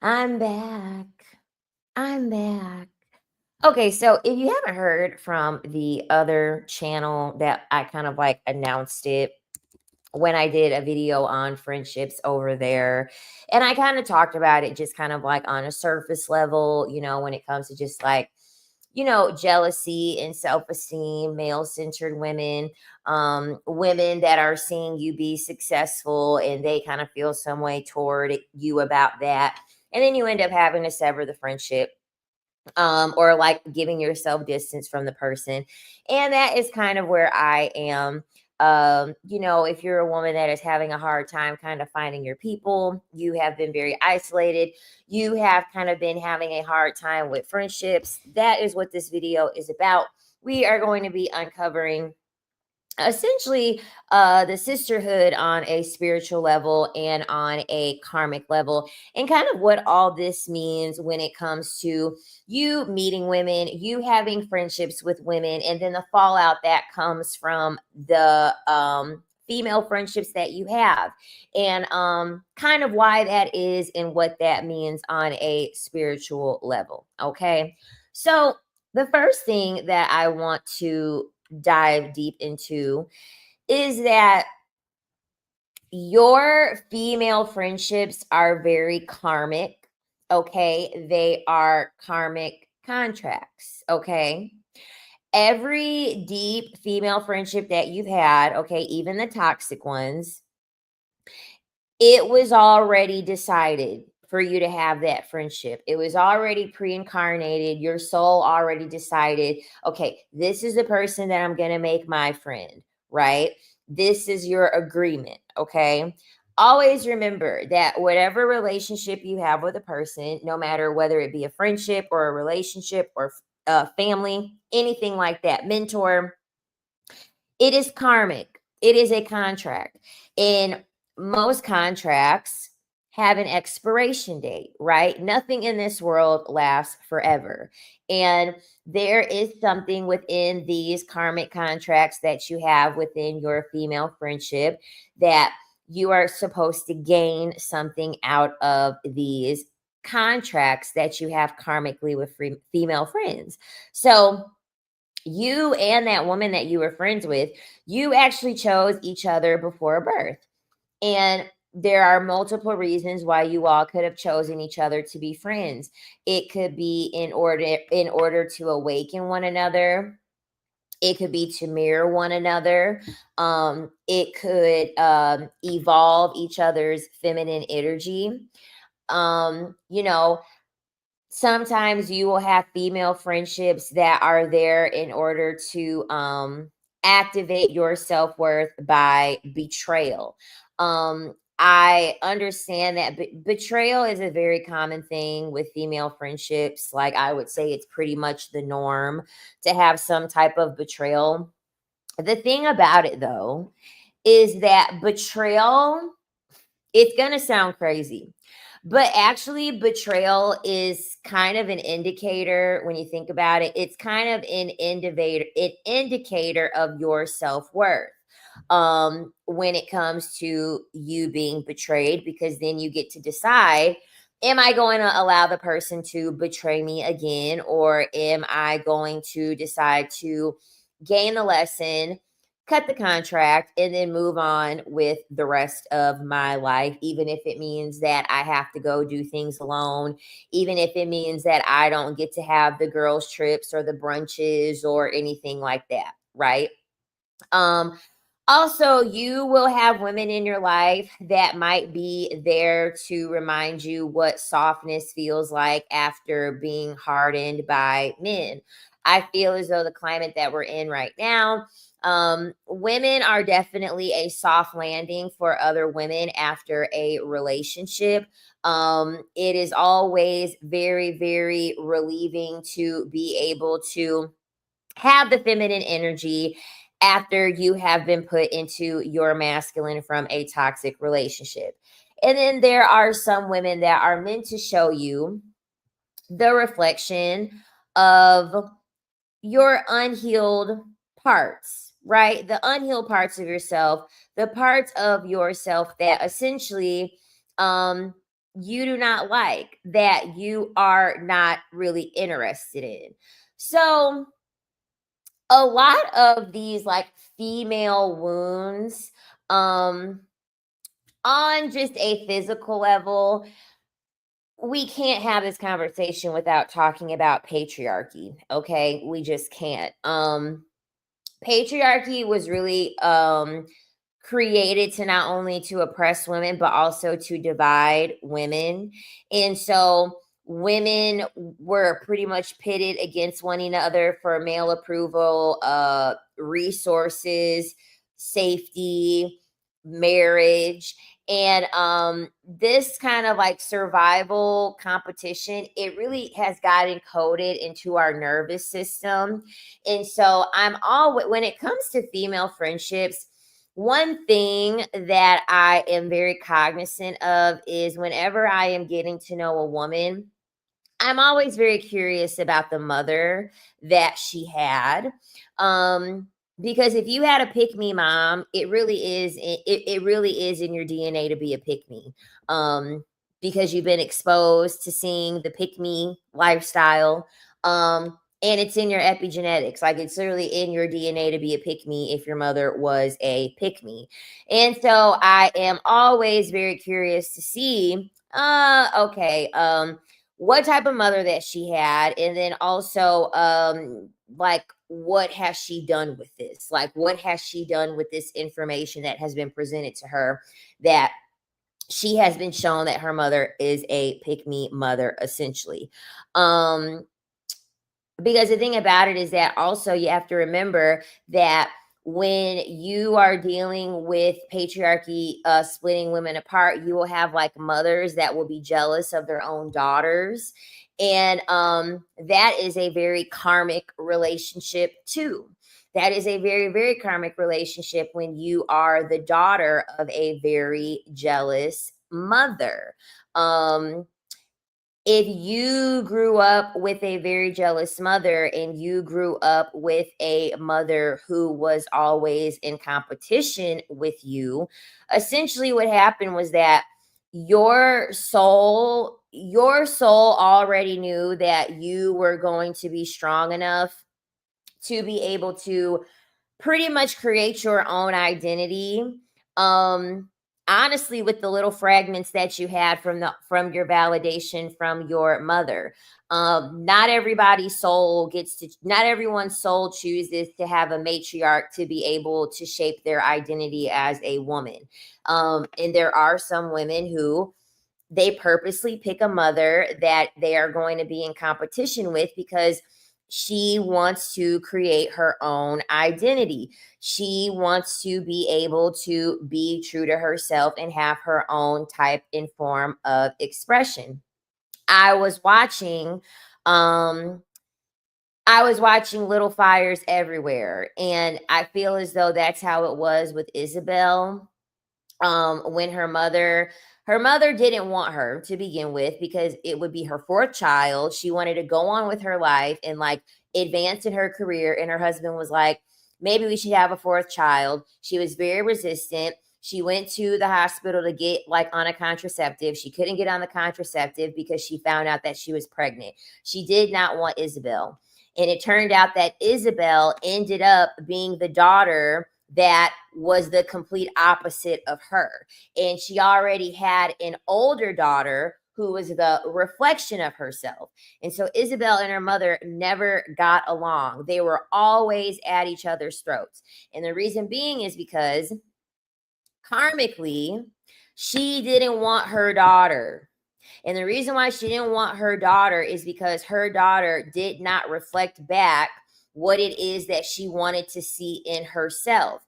I'm back. I'm back. Okay, so if you haven't heard from the other channel that I kind of like announced it when I did a video on friendships over there, and I kind of talked about it just kind of like on a surface level, when it comes to just like, jealousy and self-esteem, male-centered women, women that are seeing you be successful and they kind of feel some way toward you about that. And then you end up having to sever the friendship, or like giving yourself distance from the person. And that is kind of where I am. If you're a woman that is having a hard time kind of finding your people, you have been very isolated, you have kind of been having a hard time with friendships, that is what this video is about. We are going to be uncovering essentially the sisterhood on a spiritual level and on a karmic level, and kind of what all this means when it comes to you meeting women, you having friendships with women, and then the fallout that comes from the female friendships that you have, and kind of why that is and what that means on a spiritual level. Okay, so the first thing that I want to dive deep into is that your female friendships are very karmic. Okay, they are karmic contracts. Okay, every deep female friendship that you've had, okay, even the toxic ones, it was already decided for you to have that friendship. It was already pre-incarnated. Your soul already decided, okay, this is the person that I'm going to make my friend, right? This is your agreement, okay? Always remember that whatever relationship you have with a person, no matter whether it be a friendship or a relationship or family, anything like that, mentor, it is karmic. It is a contract. And most contracts have an expiration date, right? Nothing in this world lasts forever. And there is something within these karmic contracts that you have within your female friendship that you are supposed to gain something out of these contracts that you have karmically with female friends. So, you and that woman that you were friends with, you actually chose each other before birth. And there are multiple reasons why you all could have chosen each other to be friends. It could be in order to awaken one another. It could be to mirror one another. It could evolve each other's feminine energy. Um, you know, Sometimes you will have female friendships that are there in order to activate your self-worth by betrayal. I understand that betrayal is a very common thing with female friendships. Like, I would say it's pretty much the norm to have some type of betrayal. The thing about it, though, is that betrayal, it's going to sound crazy, but actually, betrayal is kind of an indicator when you think about it. It's kind of an indicator of your self-worth. When it comes to you being betrayed, because then you get to decide, am I going to allow the person to betray me again, or am I going to decide to gain the lesson, cut the contract, and then move on with the rest of my life, even if it means that I have to go do things alone, even if it means that I don't get to have the girls' trips or the brunches or anything like that, right? Um, Also, you will have women in your life that might be there to remind you what softness feels like after being hardened by men. I feel as though the climate that we're in right now, women are definitely a soft landing for other women after a relationship. It is always very, very relieving to be able to have the feminine energy after you have been put into your masculine from a toxic relationship. And then there are some women that are meant to show you the reflection of your unhealed parts, right? The unhealed parts of yourself, the parts of yourself that essentially um you do not like, that you are not really interested in. So, a lot of these like female wounds, um, on just a physical level, we can't have this conversation without talking about patriarchy. Okay, we just can't. Patriarchy was really created to not only to oppress women but also to divide women. And so women were pretty much pitted against one another for male approval, resources, safety, marriage. And this kind of like survival competition, it really has gotten coded into our nervous system. And so I'm always, when it comes to female friendships, one thing that I am very cognizant of is whenever I am getting to know a woman, I'm always very curious about the mother that she had. Um, because if you had a pick me mom, it really is in your DNA to be a pick me. Because you've been exposed to seeing the pick me lifestyle. And it's in your epigenetics. Like it's literally in your DNA to be a pick me if your mother was a pick me. And so I am always very curious to see, okay, what type of mother that she had, and then also like what has she done with this, like what has she done with this information that has been presented to her, that she has been shown that her mother is a pick me mother essentially. um because the thing about it is that also you have to remember that when you are dealing with patriarchy, splitting women apart, you will have like mothers that will be jealous of their own daughters. And that is a very karmic relationship too. That is a very, very karmic relationship when you are the daughter of a very jealous mother. Um, if you grew up with a very jealous mother and you grew up with a mother who was always in competition with you, essentially what happened was that your soul already knew that you were going to be strong enough to be able to pretty much create your own identity. um Honestly, with the little fragments that you had from your validation from your mother. Not everyone's soul chooses to have a matriarch to be able to shape their identity as a woman. And there are some women who they purposely pick a mother that they are going to be in competition with because she wants to create her own identity. She wants to be able to be true to herself and have her own type and form of expression. I was watching um Little Fires Everywhere, and I feel as though that's how it was with Isabel. When her mother didn't want her to begin with because it would be her fourth child. She wanted to go on with her life and like advance in her career, and her husband was like, maybe we should have a fourth child. She was very resistant. She went to the hospital to get like on a contraceptive. She couldn't get on the contraceptive because she found out that she was pregnant. She did not want Isabel, and it turned out that Isabel ended up being the daughter that was the complete opposite of her. And she already had an older daughter who was the reflection of herself. And so Isabel and her mother never got along. They were always at each other's throats. And the reason being is because karmically, she didn't want her daughter. And the reason why she didn't want her daughter is because her daughter did not reflect back what it is that she wanted to see in herself.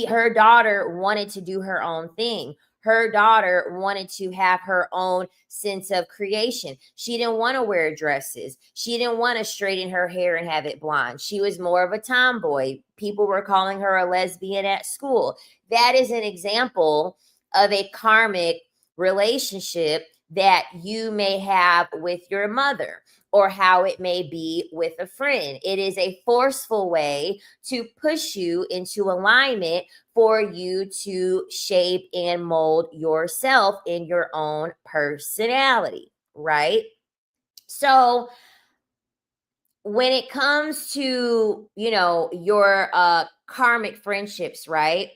Her daughter wanted to do her own thing. Her daughter wanted to have her own sense of creation. She didn't want to wear dresses. She didn't want to straighten her hair and have it blonde. She was more of a tomboy. People were calling her a lesbian at school. That is an example of a karmic relationship that you may have with your mother, or how it may be with a friend. It is a forceful way to push you into alignment for you to shape and mold yourself in your own personality, right? So when it comes to, your karmic friendships, right?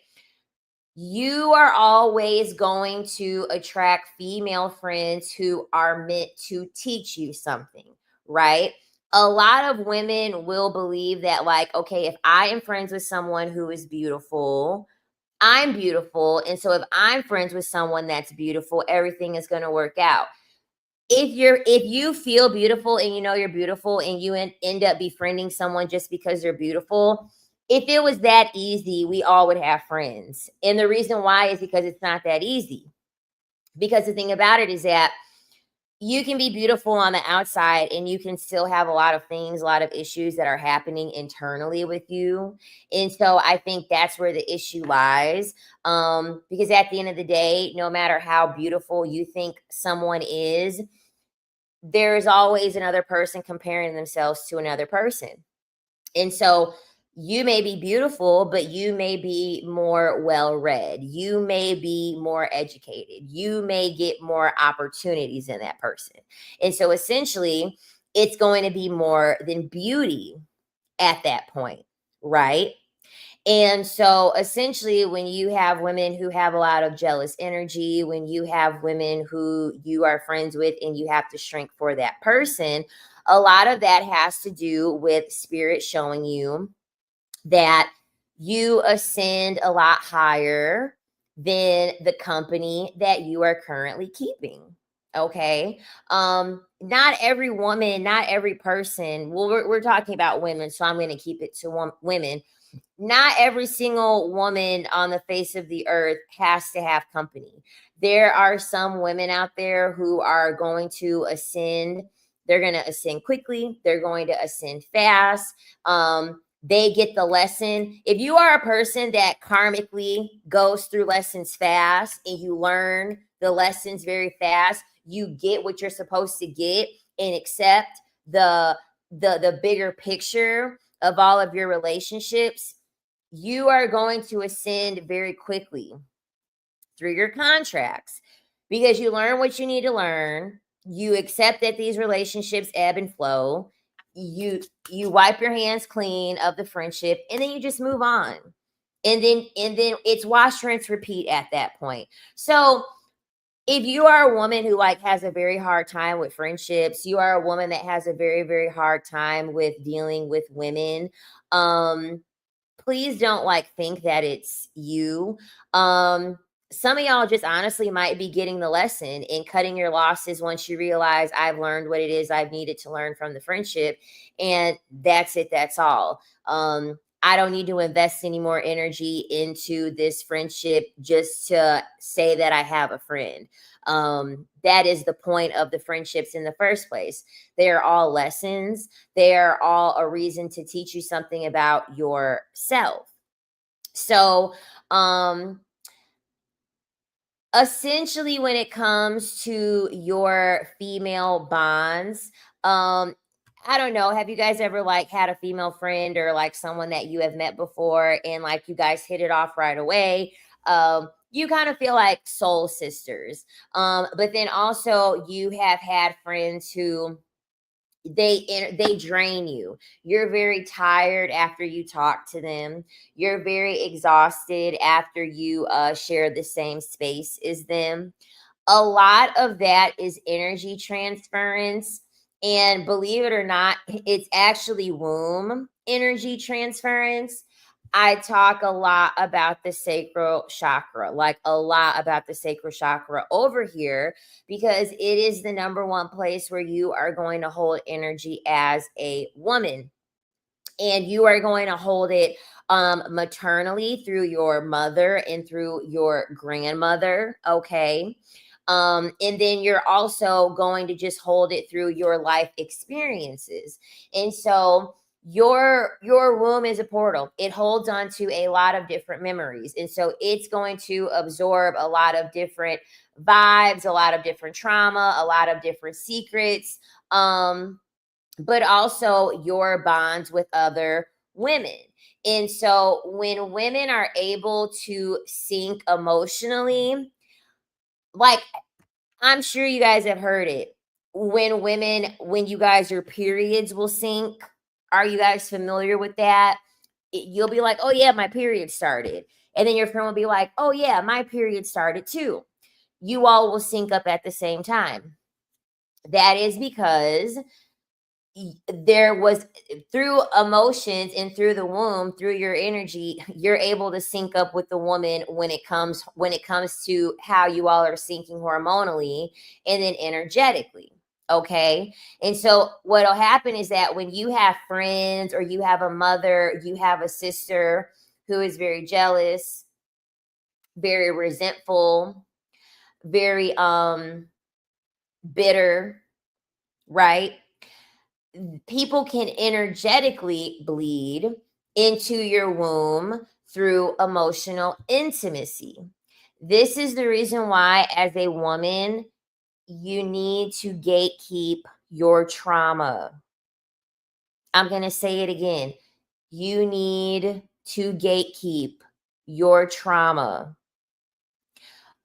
You are always going to attract female friends who are meant to teach you something, right? A lot of women will believe that, like, okay, if I am friends with someone who is beautiful, I'm beautiful. And so if I'm friends with someone that's beautiful, everything is going to work out. If you feel beautiful and you know you're beautiful and you end up befriending someone just because they're beautiful, if it was that easy, we all would have friends. And the reason why is because it's not that easy. Because the thing about it is that you can be beautiful on the outside and you can still have a lot of things, a lot of issues that are happening internally with you. And so I think that's where the issue lies. Because at the end of the day, no matter how beautiful you think someone is, there's always another person comparing themselves to another person. And so you may be beautiful, but you may be more well read. You may be more educated. You may get more opportunities than that person. And so essentially, it's going to be more than beauty at that point, right? And so essentially, when you have women who have a lot of jealous energy, when you have women who you are friends with and you have to shrink for that person, a lot of that has to do with spirit showing you that you ascend a lot higher than the company that you are currently keeping. Okay. Not every woman, not every person. Well, we're talking about women, so I'm going to keep it to women. Not every single woman on the face of the earth has to have company. There are some women out there who are going to ascend. They're going to ascend quickly. They're going to ascend fast. They get the lesson. If you are a person that karmically goes through lessons fast and you learn the lessons very fast, you get what you're supposed to get and accept the bigger picture of all of your relationships, you are going to ascend very quickly through your contracts because you learn what you need to learn. You accept that these relationships ebb and flow. You wipe your hands clean of the friendship and then you just move on. And then it's wash, rinse, repeat at that point. So if you are a woman who like has a very hard time with friendships, you are a woman that has a very, very hard time with dealing with women, please don't like think that it's you. Um, some of y'all just honestly might be getting the lesson and cutting your losses once you realize I've learned what it is I've needed to learn from the friendship. And that's it. That's all. I don't need to invest any more energy into this friendship just to say that I have a friend. That is the point of the friendships in the first place. They are all lessons. They are all a reason to teach you something about yourself. So, essentially, when it comes to your female bonds, I don't know, have you guys ever like had a female friend or like someone that you have met before and like you guys hit it off right away? You kind of feel like soul sisters. But then also you have had friends who they drain you. You're very tired after you talk to them. You're very exhausted after you share the same space as them. A lot of that is energy transference, and believe it or not, it's actually womb energy transference. I talk a lot about the sacral chakra, like a lot about the sacral chakra over here, because it is the number one place where you are going to hold energy as a woman. And you are going to hold it maternally through your mother and through your grandmother. Okay. And then you're also going to just hold it through your life experiences. And so your womb is a portal. It holds on to a lot of different memories. And so it's going to absorb a lot of different vibes, a lot of different trauma, a lot of different secrets. But also your bonds with other women. And so when women are able to sync emotionally, like I'm sure you guys have heard it. When you guys, your periods will sync. Are you guys familiar with that? You'll be like, oh, yeah, my period started. And then your friend will be like, oh, yeah, my period started too. You all will sync up at the same time. That is because there was through emotions and through the womb, through your energy, you're able to sync up with the woman when it comes to how you all are syncing hormonally and then energetically. Okay. And so what'll happen is that when you have friends or you have a mother, you have a sister who is very jealous, very resentful, very bitter, right? People can energetically bleed into your womb through emotional intimacy. This is the reason why, as a woman, you need to gatekeep your trauma. I'm going to say it again. You need to gatekeep your trauma.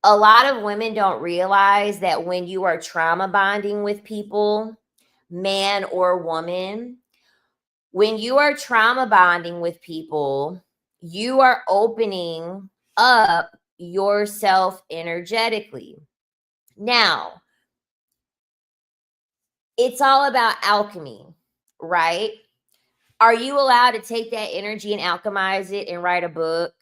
A lot of women don't realize that when you are trauma bonding with people, man or woman, when you are trauma bonding with people, you are opening up yourself energetically. Now, it's all about alchemy, right? Are you allowed to take that energy and alchemize it and write a book,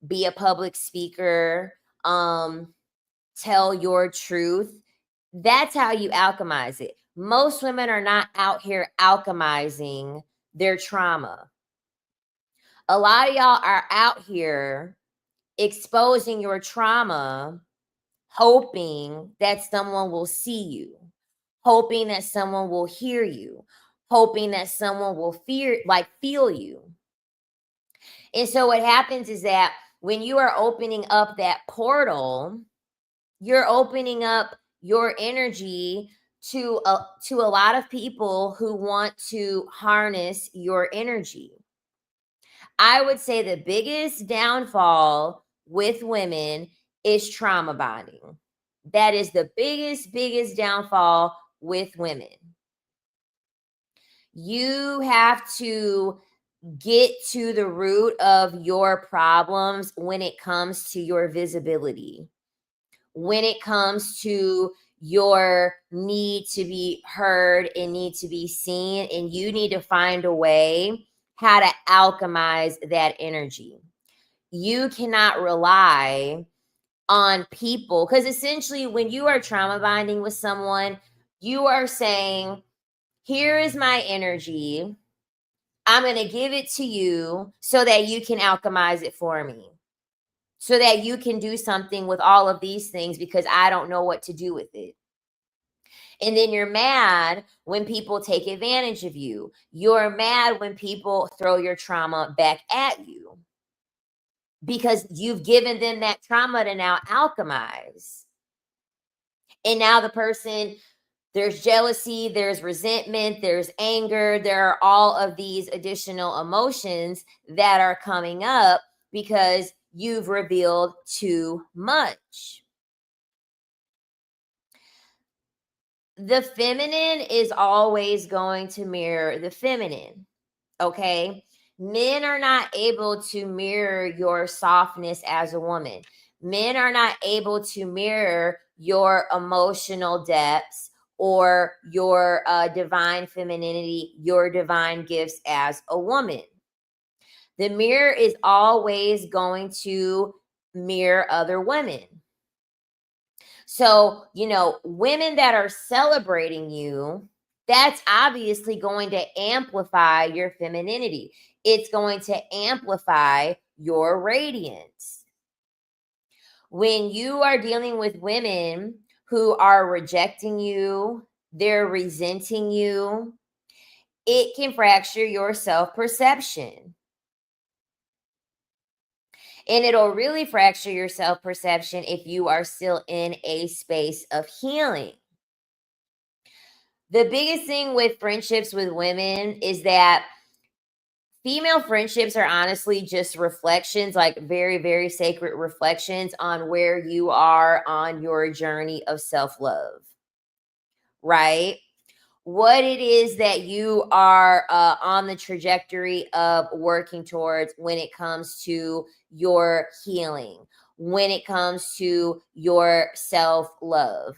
be a public speaker, tell your truth? That's how you alchemize it. Most women are not out here alchemizing their trauma. A lot of y'all are out here exposing your trauma, hoping that someone will see you, hoping that someone will hear you, hoping that someone will feel you. And so what happens is that when you are opening up that portal, you're opening up your energy to a lot of people who want to harness your energy. I would say the biggest downfall with women is trauma bonding. That is the biggest downfall with women. You have to get to the root of your problems when it comes to your visibility, when it comes to your need to be heard and need to be seen, and you need to find a way how to alchemize that energy. You cannot rely on people, because essentially when you are trauma bonding with someone, you are saying, here is my energy. I'm going to give it to you so that you can alchemize it for me, so that you can do something with all of these things because I don't know what to do with it. And then you're mad when people take advantage of you. You're mad when people throw your trauma back at you because you've given them that trauma to now alchemize. And now the person, there's jealousy, there's resentment, there's anger, there are all of these additional emotions that are coming up because you've revealed too much. The feminine is always going to mirror the feminine, okay? Men are not able to mirror your softness as a woman. Men are not able to mirror your emotional depths or your divine femininity, your divine gifts as a woman. The mirror is always going to mirror other women. So, women that are celebrating you, that's obviously going to amplify your femininity. It's going to amplify your radiance. When you are dealing with women who are rejecting you, they're resenting you, it can fracture your self-perception. And it'll really fracture your self-perception if you are still in a space of healing. The biggest thing with friendships with women is that Female friendships are honestly just reflections, like very, very sacred reflections on where you are on your journey of self love, right? What it is that you are on the trajectory of working towards when it comes to your healing, when it comes to your self love.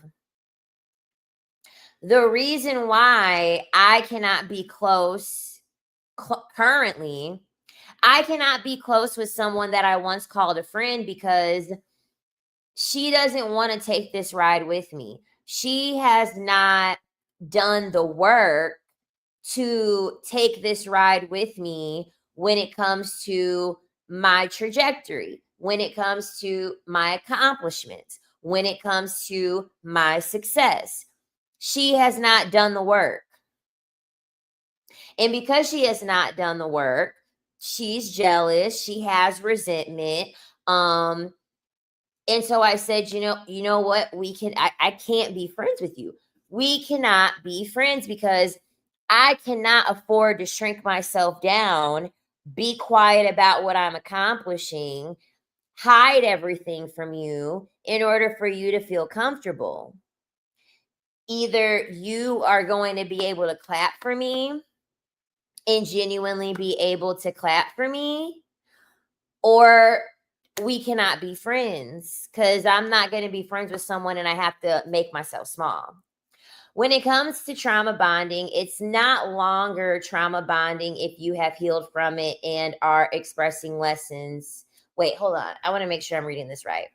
The reason why I cannot be close currently, I cannot be close with someone that I once called a friend because she doesn't want to take this ride with me. She has not done the work to take this ride with me when it comes to my trajectory, when it comes to my accomplishments, when it comes to my success. She has not done the work. And because she has not done the work, she's jealous, she has resentment. Um, and so I said, you know what? I can't be friends with you. We cannot be friends because I cannot afford to shrink myself down, be quiet about what I'm accomplishing, hide everything from you in order for you to feel comfortable. Either you are going to be able to clap for me and genuinely be able to clap for me, or we cannot be friends because I'm not going to be friends with someone and I have to make myself small. When it comes to trauma bonding, it's not longer trauma bonding if you have healed from it and are expressing lessons. Wait, hold on. I want to make sure I'm reading this right.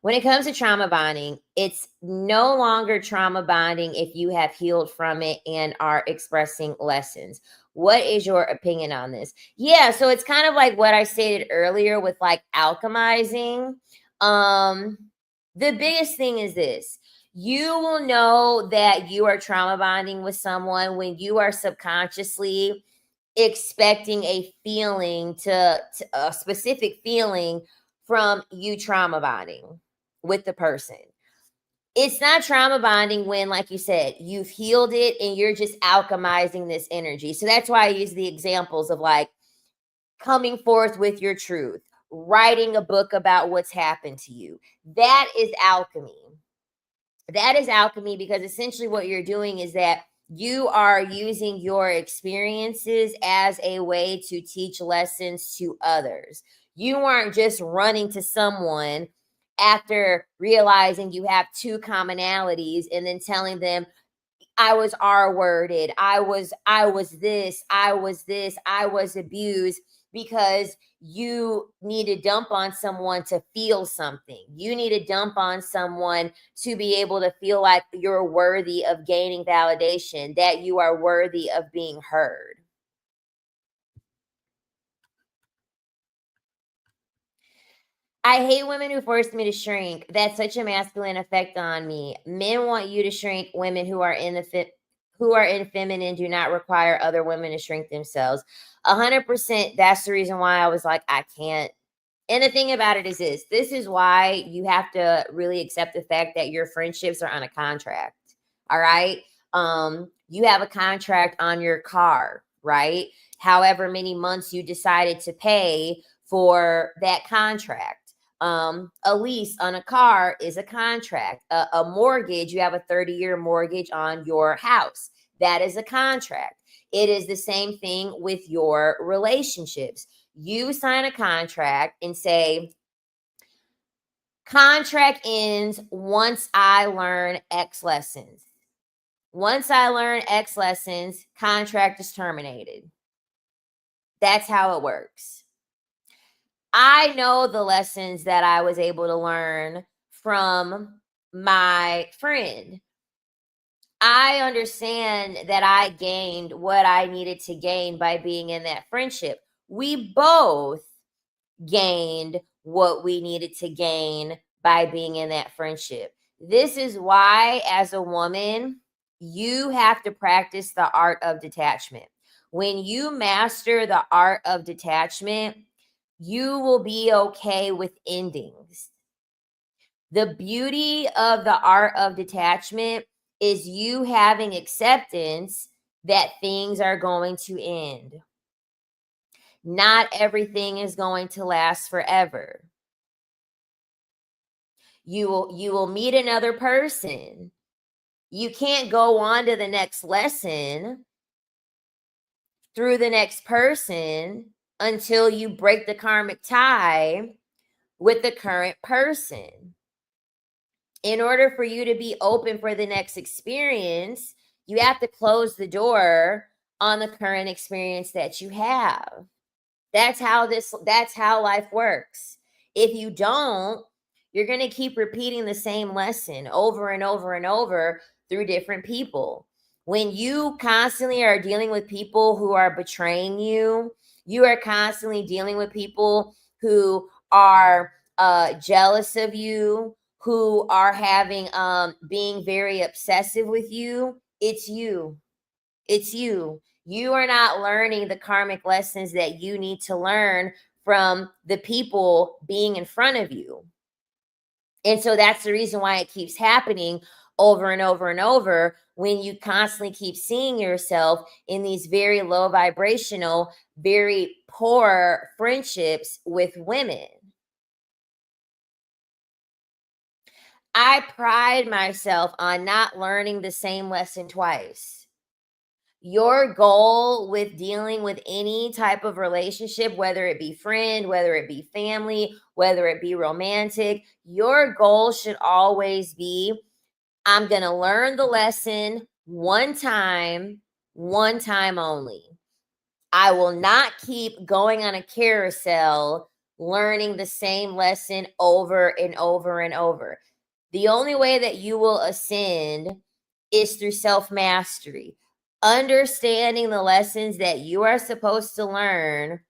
When it comes to trauma bonding, it's no longer trauma bonding if you have healed from it and are expressing lessons. What is your opinion on this? Yeah, so it's kind of like what I stated earlier with like alchemizing. Um the biggest thing is this. You will know that you are trauma bonding with someone when you are subconsciously expecting a feeling to a specific feeling from you trauma bonding with the person. It's not trauma bonding when, like you said, you've healed it and you're just alchemizing this energy. So that's why I use the examples of like coming forth with your truth, writing a book about what's happened to you. That is alchemy. That is alchemy because essentially what you're doing is that you are using your experiences as a way to teach lessons to others. You aren't just running to someone after realizing you have two commonalities and then telling them, I was R worded. I was abused because you need to dump on someone to feel something. You need to dump on someone to be able to feel like you're worthy of gaining validation, that you are worthy of being heard. I hate women who force me to shrink. That's such a masculine effect on me. Men want you to shrink. Women who are who are in feminine do not require other women to shrink themselves. 100%. That's the reason why I was like, I can't. And the thing about it is this. This is why you have to really accept the fact that your friendships are on a contract. All right. You have a contract on your car, right? However many months you decided to pay for that contract. A lease on a car is a contract. A mortgage, you have a 30-year mortgage on your house. That is a contract. It is the same thing with your relationships. You sign a contract and say, contract ends once I learn X lessons. Once I learn X lessons, contract is terminated. That's how it works. I know the lessons that I was able to learn from my friend. I understand that I gained what I needed to gain by being in that friendship. We both gained what we needed to gain by being in that friendship. This is why, as a woman, you have to practice the art of detachment. When you master the art of detachment, you will be okay with endings. The beauty of the art of detachment is you having acceptance that things are going to end. Not everything is going to last forever. You will meet another person. You can't go on to the next lesson through the next person until you break the karmic tie with the current person. In order for you to be open for the next experience, you have to close the door on the current experience that you have. That's how life works. If you don't, you're going to keep repeating the same lesson over and over and over through different people. When you constantly are dealing with people who are betraying you, you are constantly dealing with people who are jealous of you, who are having being very obsessive with you. It's you. It's you. You are not learning the karmic lessons that you need to learn from the people being in front of you. And so that's the reason why it keeps happening over and over and over when you constantly keep seeing yourself in these very low vibrational, very poor friendships with women. I pride myself on not learning the same lesson twice. Your goal with dealing with any type of relationship, whether it be friend, whether it be family, whether it be romantic, your goal should always be, I'm going to learn the lesson one time only. I will not keep going on a carousel learning the same lesson over and over and over. The only way that you will ascend is through self-mastery. Understanding the lessons that you are supposed to learn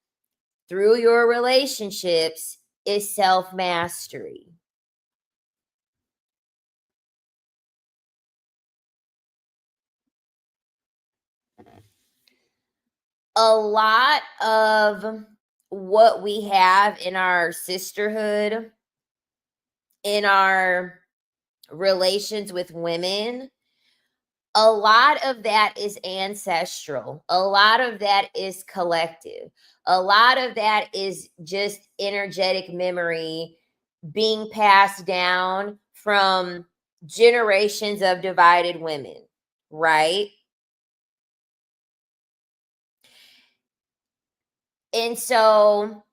through your relationships is self-mastery. A lot of what we have in our sisterhood, in our relations with women, a lot of that is ancestral. A lot of that is collective. A lot of that is just energetic memory being passed down from generations of divided women, right? And so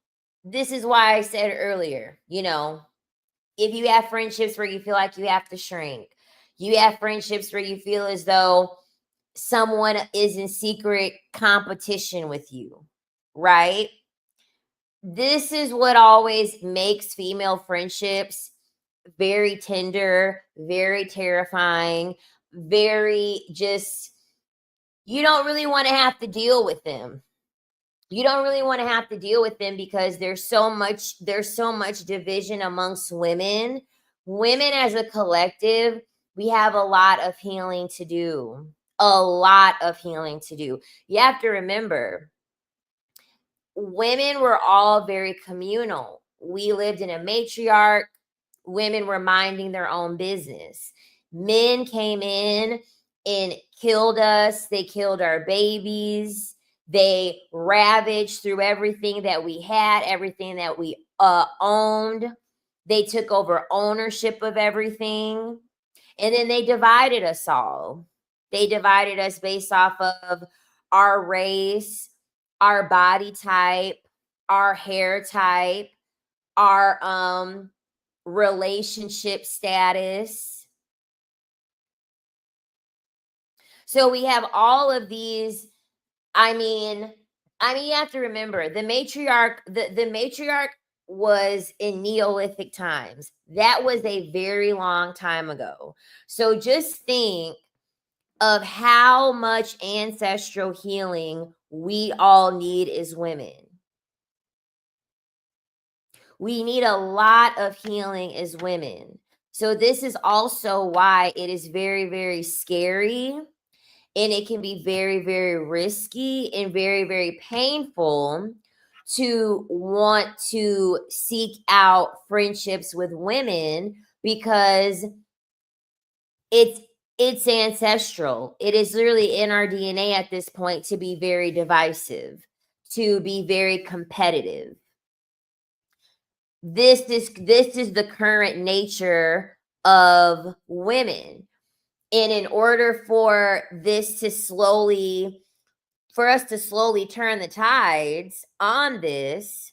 this is why I said earlier, if you have friendships where you feel like you have to shrink, you have friendships where you feel as though someone is in secret competition with you, right? This is what always makes female friendships very tender, very terrifying, very just, you don't really want to have to deal with them. You don't really want to have to deal with them because there's so much division amongst women. Women as a collective, we have a lot of healing to do. A lot of healing to do. You have to remember, women were all very communal. We lived in a matriarch. Women were minding their own business. Men came in and killed us. They killed our babies. They ravaged through everything that we had, everything that we owned. They took over ownership of everything. And then they divided us all. They divided us based off of our race, our body type, our hair type, our relationship status. So we have all of these. I mean, you have to remember the matriarch was in Neolithic times. That was a very long time ago. So just think of how much ancestral healing we all need as women. We need a lot of healing as women. So this is also why it is very, very scary, and it can be very, very risky and very, very painful to want to seek out friendships with women, because it's It's ancestral. It is literally in our DNA at this point to be very divisive, to be very competitive. This is the current nature of women. And in order for this to slowly, for us to slowly turn the tides on this,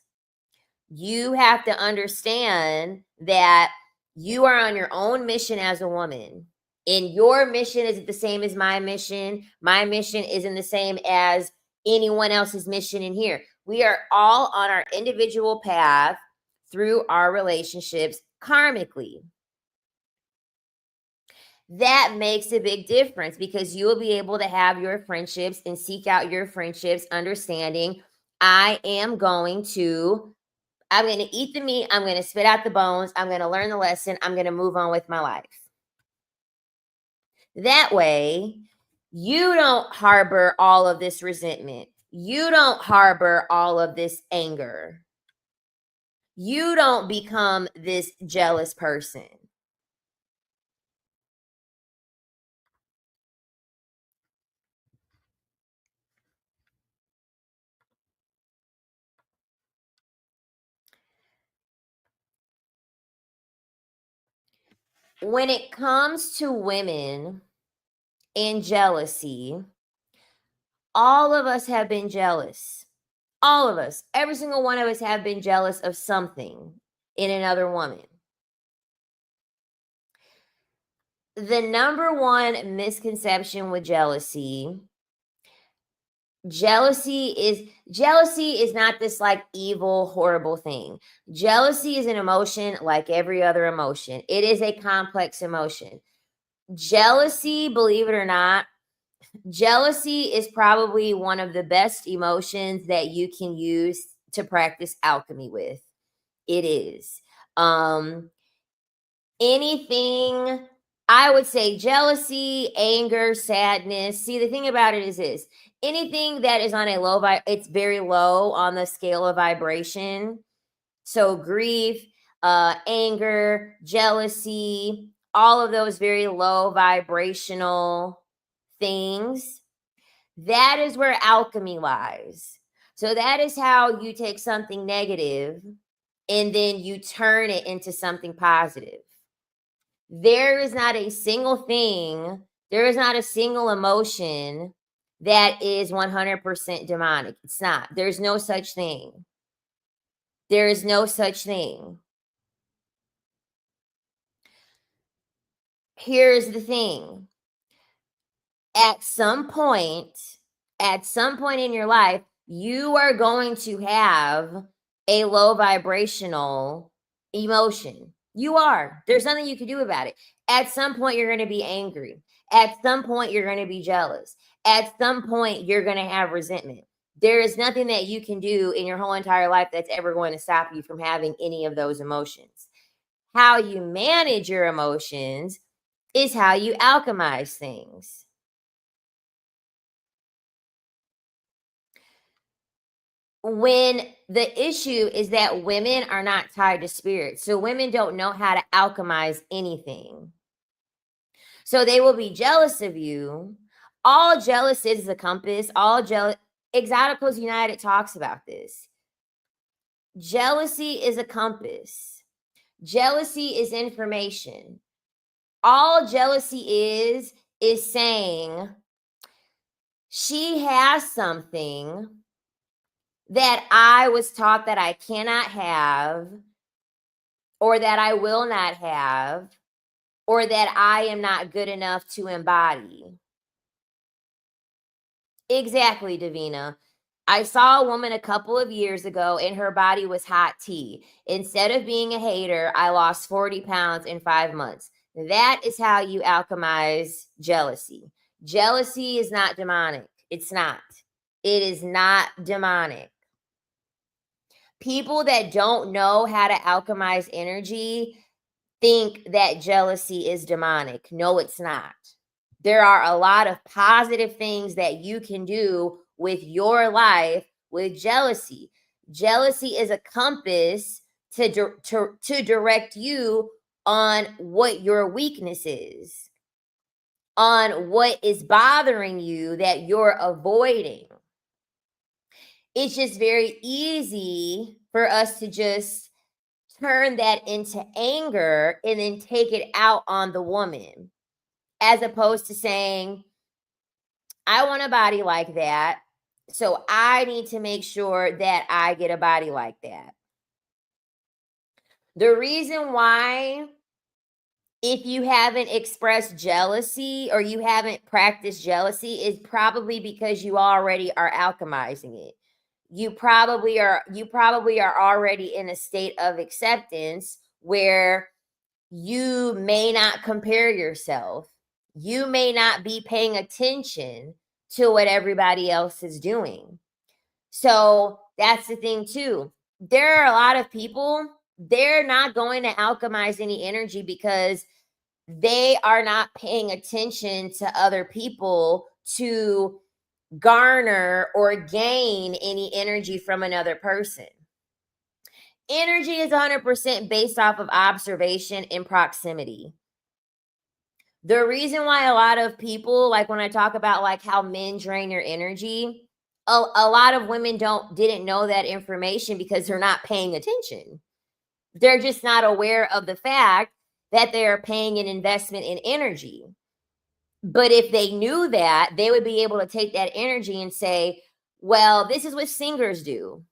you have to understand that you are on your own mission as a woman. And your mission isn't the same as my mission. My mission isn't the same as anyone else's mission in here. We are all on our individual path through our relationships karmically. That makes a big difference because you will be able to have your friendships and seek out your friendships, understanding I'm going to eat the meat, I'm going to spit out the bones, I'm going to learn the lesson, I'm going to move on with my life. That way, you don't harbor all of this resentment. You don't harbor all of this anger. You don't become this jealous person. When it comes to women and jealousy, all of us have been jealous. All of us, every single one of us have been jealous of something in another woman. The number one misconception with jealousy is not this like evil, horrible thing. Jealousy is an emotion like every other emotion. It is a complex emotion. Jealousy, believe it or not, jealousy is probably one of the best emotions that you can use to practice alchemy with. It is. Anything, I would say jealousy, anger, sadness. See, the thing about it is this: anything that is on a low it's very low on the scale of vibration. So grief, anger, jealousy, all of those very low vibrational things. That is where alchemy lies. So that is how you take something negative and then you turn it into something positive. There is not a single thing, there is not a single emotion that is 100% demonic. It's not. There's no such thing. There is no such thing. Here's the thing. At some point in your life, you are going to have a low vibrational emotion. You are. There's nothing you can do about it. At some point, you're going to be angry. At some point, you're going to be jealous. At some point, you're going to have resentment. There is nothing that you can do in your whole entire life that's ever going to stop you from having any of those emotions. How you manage your emotions is how you alchemize things. When the issue is that women are not tied to spirit, so women don't know how to alchemize anything. So they will be jealous of you. All jealous is a compass. Exoticals United talks about this. Jealousy is a compass. Jealousy is information. All jealousy is saying she has something that I was taught that I cannot have, or that I will not have, or that I am not good enough to embody. Exactly, Davina. I saw a woman a couple of years ago and her body was hot tea. Instead of being a hater, I lost 40 pounds in 5 months. That is how you alchemize jealousy. Jealousy is not demonic. It's not. It is not demonic. People that don't know how to alchemize energy think that jealousy is demonic. No, it's not. There are a lot of positive things that you can do with your life with jealousy. Jealousy is a compass to direct you on what your weakness is, on what is bothering you that you're avoiding. It's just very easy for us to just turn that into anger and then take it out on the woman, as opposed to saying, I want a body like that, so I need to make sure that I get a body like that. The reason why, if you haven't expressed jealousy or you haven't practiced jealousy, is probably because you already are alchemizing it. You probably are already in a state of acceptance where you may not compare yourself. You may not be paying attention to what everybody else is doing. So that's the thing too. There are a lot of people, they're not going to alchemize any energy because they are not paying attention to other people to garner or gain any energy from another person. Energy is 100% based off of observation and proximity. The reason why a lot of people, like when I talk about like how men drain your energy, a lot of women didn't know that information because they're not paying attention. They're just not aware of the fact that they're paying an investment in energy. But if they knew that, they would be able to take that energy and say, well, this is what singers do.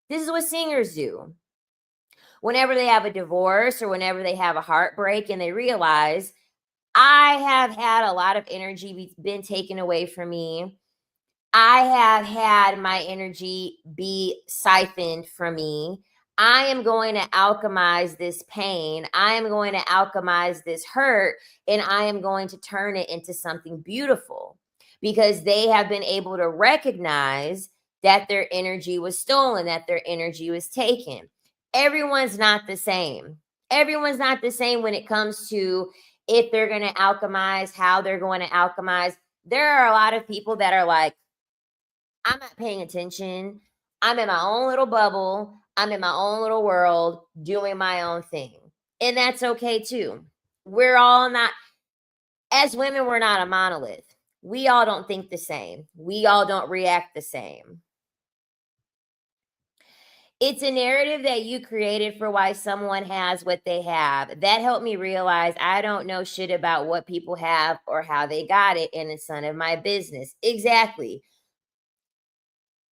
This is what singers do. Whenever they have a divorce or whenever they have a heartbreak and they realize, I have had a lot of energy been taken away from me. I have had my energy be siphoned from me. I am going to alchemize this pain. I am going to alchemize this hurt, and I am going to turn it into something beautiful, because they have been able to recognize that their energy was stolen, that their energy was taken. Everyone's not the same. Everyone's not the same when it comes to if they're going to alchemize, how they're going to alchemize. There are a lot of people that are like, I'm not paying attention. I'm in my own little bubble. I'm in my own little world doing my own thing. And that's okay too. We're all not, as women, we're not a monolith. We all don't think the same. We all don't react the same. It's a narrative that you created for why someone has what they have. That helped me realize I don't know shit about what people have or how they got it, and it's none of my business. Exactly.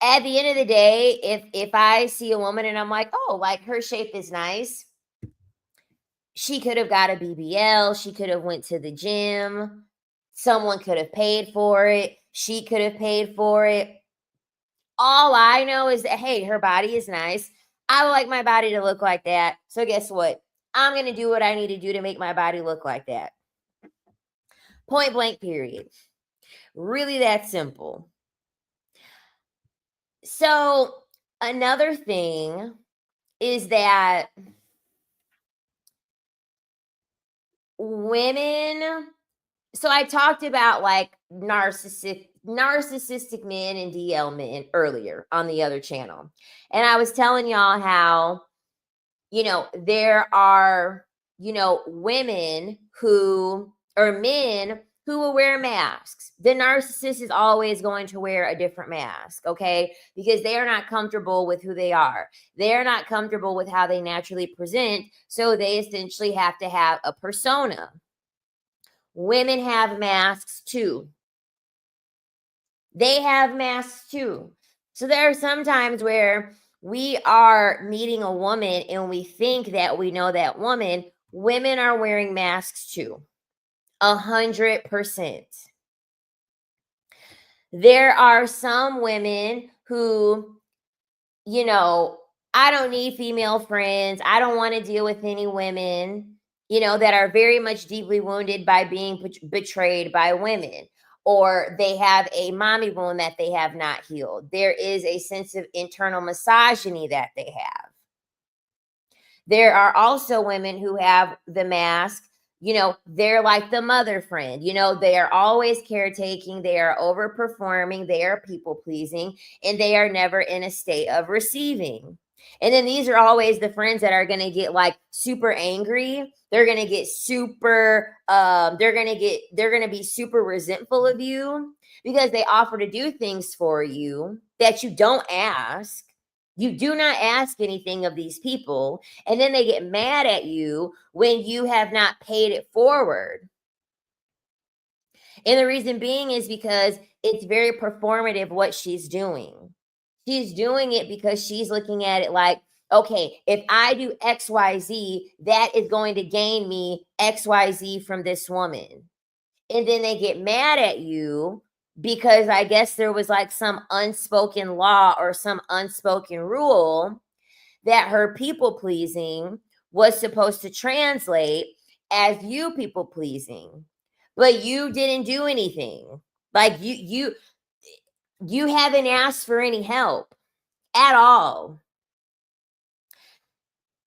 At the end of the day, if I see a woman and I'm like, oh, like her shape is nice, she could have got a BBL, she could have went to the gym, someone could have paid for it, she could have paid for it. All I know is that, hey, her body is nice. I would like my body to look like that. So guess what? I'm going to do what I need to do to make my body look like that. Point blank, period. Really that simple. So another thing is that women, so I talked about like narcissistic men and DL men earlier on the other channel. And I was telling y'all how, there are, women who, or men who will wear masks. The narcissist is always going to wear a different mask, okay? Because they are not comfortable with who they are. They're not comfortable with how they naturally present. So they essentially have to have a persona. Women have masks too. They have masks too. So there are some times where we are meeting a woman and we think that we know that woman. Women are wearing masks too. 100%. There are some women who, I don't need female friends. I don't want to deal with any women, that are very much deeply wounded by being betrayed by women, or they have a mommy wound that they have not healed. There is a sense of internal misogyny that they have. There are also women who have the mask, they're like the mother friend, they are always caretaking, they are overperforming, they are people pleasing, and they are never in a state of receiving. And then these are always the friends that are going to get like super angry. They're going to get super they're going to be super resentful of you because they offer to do things for you that you don't ask. You do not ask anything of these people, and then they get mad at you when you have not paid it forward. And the reason being is because it's very performative what she's doing. She's doing it because she's looking at it like, okay, if I do XYZ, that is going to gain me XYZ from this woman. And then they get mad at you because I guess there was like some unspoken law or some unspoken rule that her people pleasing was supposed to translate as you people pleasing. But you didn't do anything. Like you haven't asked for any help at all.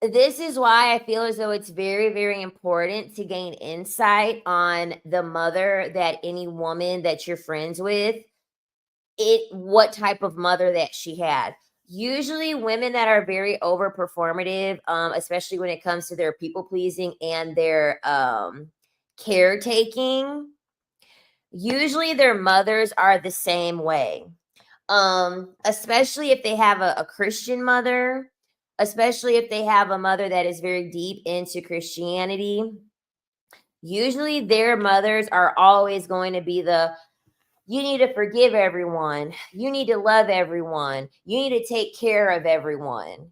This is why I feel as though it's very, very important to gain insight on the mother that any woman that you're friends with, what type of mother that she had. Usually women that are very over performative, especially when it comes to their people pleasing and their caretaking, usually their mothers are the same way. Especially if they have a Christian mother, especially if they have a mother that is very deep into Christianity. Usually their mothers are always going to be you need to forgive everyone. You need to love everyone. You need to take care of everyone.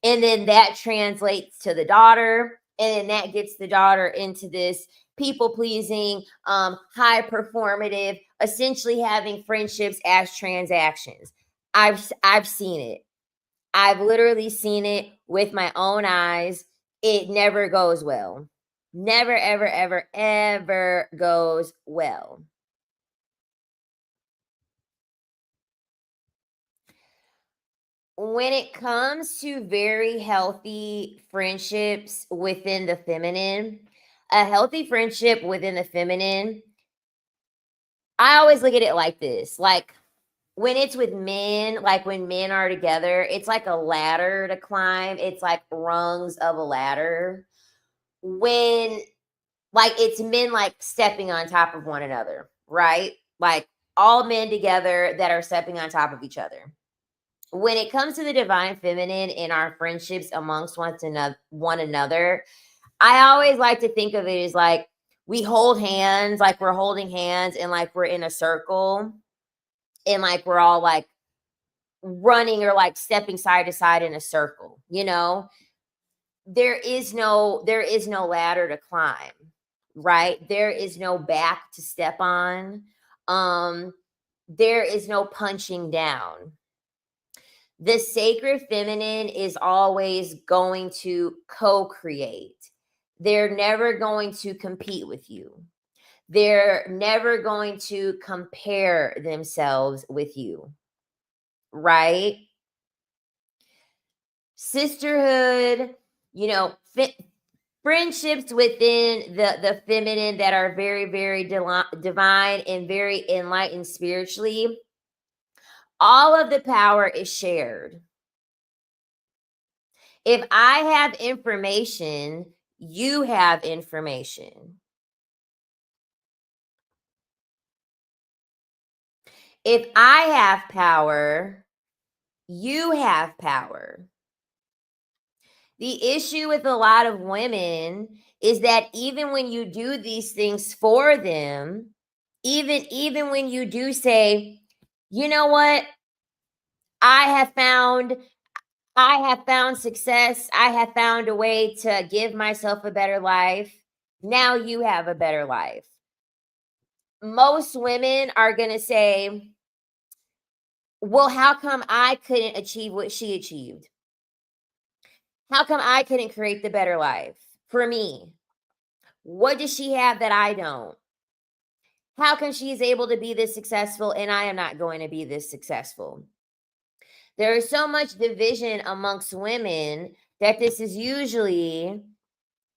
And then that translates to the daughter. And then that gets the daughter into this people pleasing, high performative, essentially having friendships as transactions. I've seen it. I've literally seen it with my own eyes. It never goes well. Never, ever, ever, ever goes well. When it comes to very healthy friendships within the feminine, a healthy friendship within the feminine, I always look at it like this. Like when it's with men, like when men are together, it's like a ladder to climb. It's like rungs of a ladder. When like it's men like stepping on top of one another, right? Like all men together that are stepping on top of each other. When it comes to the divine feminine in our friendships amongst one another, I always like to think of it as like we hold hands, like we're holding hands and like we're in a circle and like we're all like running or like stepping side to side in a circle, you know? There is no ladder to climb, right? There is no back to step on. Um there is no punching down. The sacred feminine is always going to co-create. They're never going to compete with you. They're never going to compare themselves with you, right? Sisterhood, you know, friendships within the feminine that are very, very divine and very enlightened spiritually, all of the power is shared. If I have information, you have information. If I have power, you have power. The issue with a lot of women is that even when you do these things for them, even when you do say, you know what, I have found I have found success. I have found a way to give myself a better life. Now you have a better life. Most women are going to say, well, how come I couldn't achieve what she achieved? How come I couldn't create the better life for me? What does she have that I don't? How come she's able to be this successful and I am not going to be this successful? There is so much division amongst women that this is usually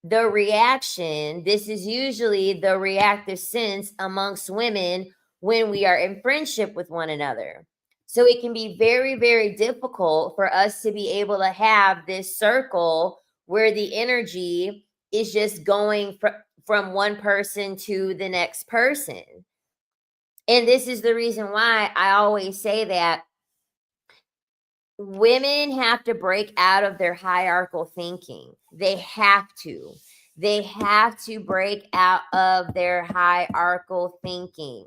the reaction. This is usually the reactive sense amongst women when we are in friendship with one another. So it can be very, very difficult for us to be able to have this circle where the energy is just going from one person to the next person. And this is the reason why I always say that women have to break out of their hierarchical thinking. They have to. They have to break out of their hierarchical thinking.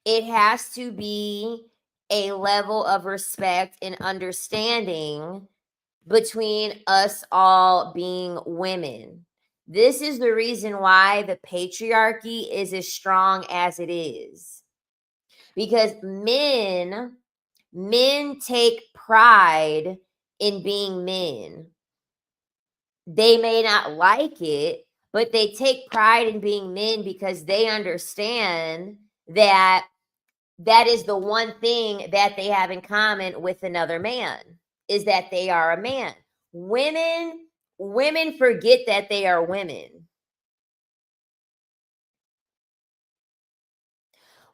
It has to be a level of respect and understanding between us all being women. This is the reason why the patriarchy is as strong as it is. Because men take pride in being men. They may not like it, but they take pride in being men because they understand that that is the one thing that they have in common with another man, is that they are a man. Women forget that they are women.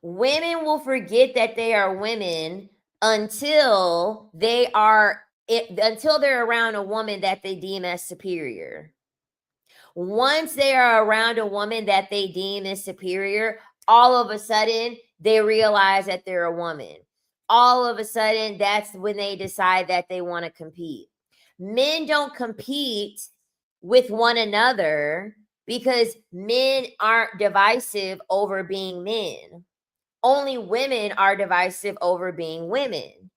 Women will forget that they are women until until they're around a woman that they deem as superior. Once they are around a woman that they deem as superior, all of a sudden they realize that they're a woman. All of a sudden, that's when they decide that they want to compete. Men don't compete with one another because men aren't divisive over being men. Only women are divisive over being women.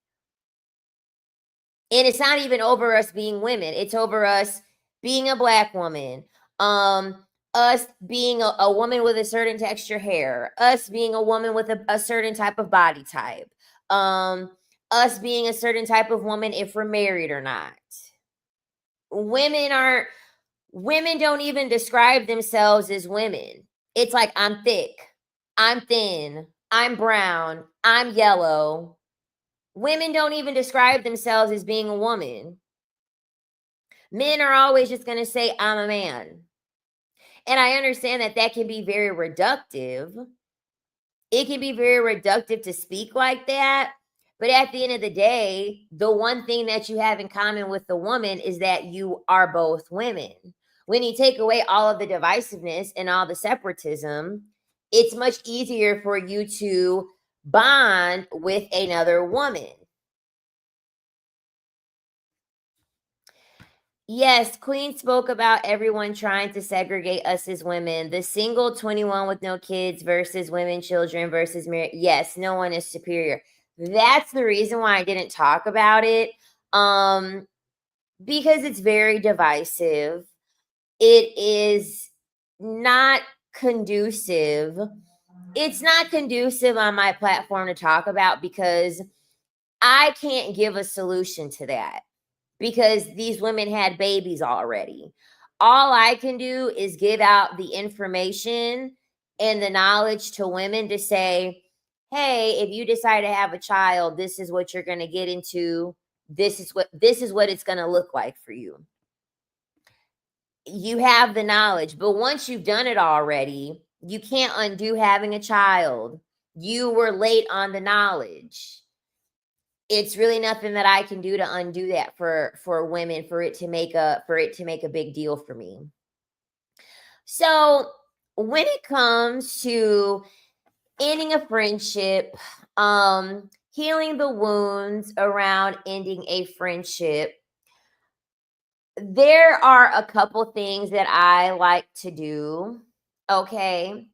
And it's not even over us being women. It's over us being a Black woman, us being a woman with a certain texture hair, us being a woman with a certain type of body type, us being a certain type of woman if we're married or not. Women don't even describe themselves as women. It's like, I'm thick, I'm thin, I'm brown, I'm yellow. Women don't even describe themselves as being a woman. Men are always just going to say, I'm a man. And I understand that that can be very reductive. It can be very reductive to speak like that. But at the end of the day, the one thing that you have in common with the woman is that you are both women. When you take away all of the divisiveness and all the separatism, it's much easier for you to bond with another woman. Yes, Queen spoke about everyone trying to segregate us as women. The single 21 with no kids versus women, children versus married. Yes, no one is superior. That's the reason why I didn't talk about it. Because it's very divisive. It is not conducive. It's not conducive on my platform to talk about because I can't give a solution to that, because these women had babies already. All I can do is give out the information and the knowledge to women to say, hey, if you decide to have a child, this is what you're going to get into. This is what it's going to look like for you. You have the knowledge, but once you've done it already, you can't undo having a child. You were late on the knowledge. It's really nothing that I can do to undo that for women, for it to make a big deal for me. So when it comes to ending a friendship, healing the wounds around ending a friendship, there are a couple things that I like to do. Okay.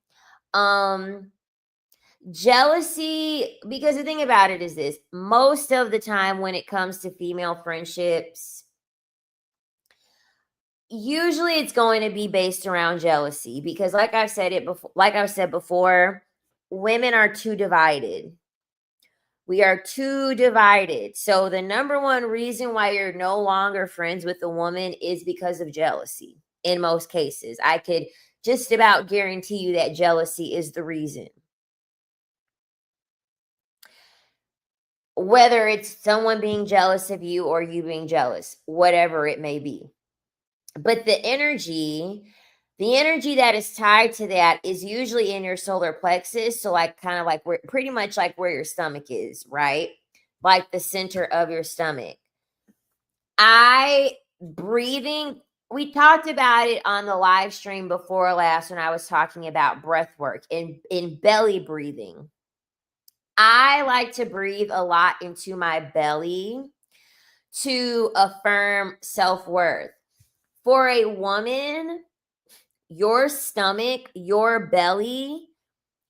Jealousy, because the thing about it is this: most of the time when it comes to female friendships, usually it's going to be based around jealousy, because like I've said before, women are too divided. We are too divided. So the number one reason why you're no longer friends with a woman is because of jealousy. In most cases, I could just about guarantee you that jealousy is the reason. Whether it's someone being jealous of you or you being jealous, whatever it may be. But the energy The energy that is tied to that is usually in your solar plexus. So, like, kind of like where, pretty much like where your stomach is, right? Like the center of your stomach. Breathing, we talked about it on the live stream before last when I was talking about breath work in belly breathing. I like to breathe a lot into my belly to affirm self-worth. For a woman, your stomach, your belly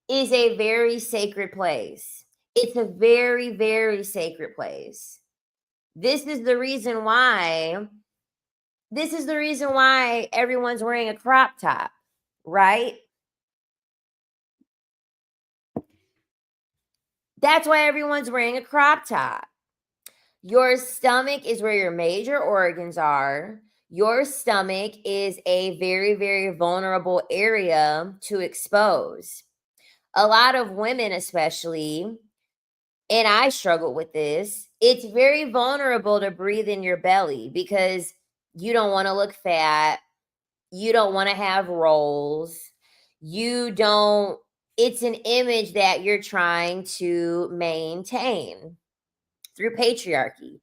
is a very sacred place. It's a very, very sacred place. This is the reason why everyone's wearing a crop top, right? That's why everyone's wearing a crop top. Your stomach is where your major organs are. Your stomach is a very, very vulnerable area to expose. A lot of women, especially, and I struggle with this, it's very vulnerable to breathe in your belly because you don't want to look fat. You don't want to have rolls. You don't, it's an image that you're trying to maintain through patriarchy.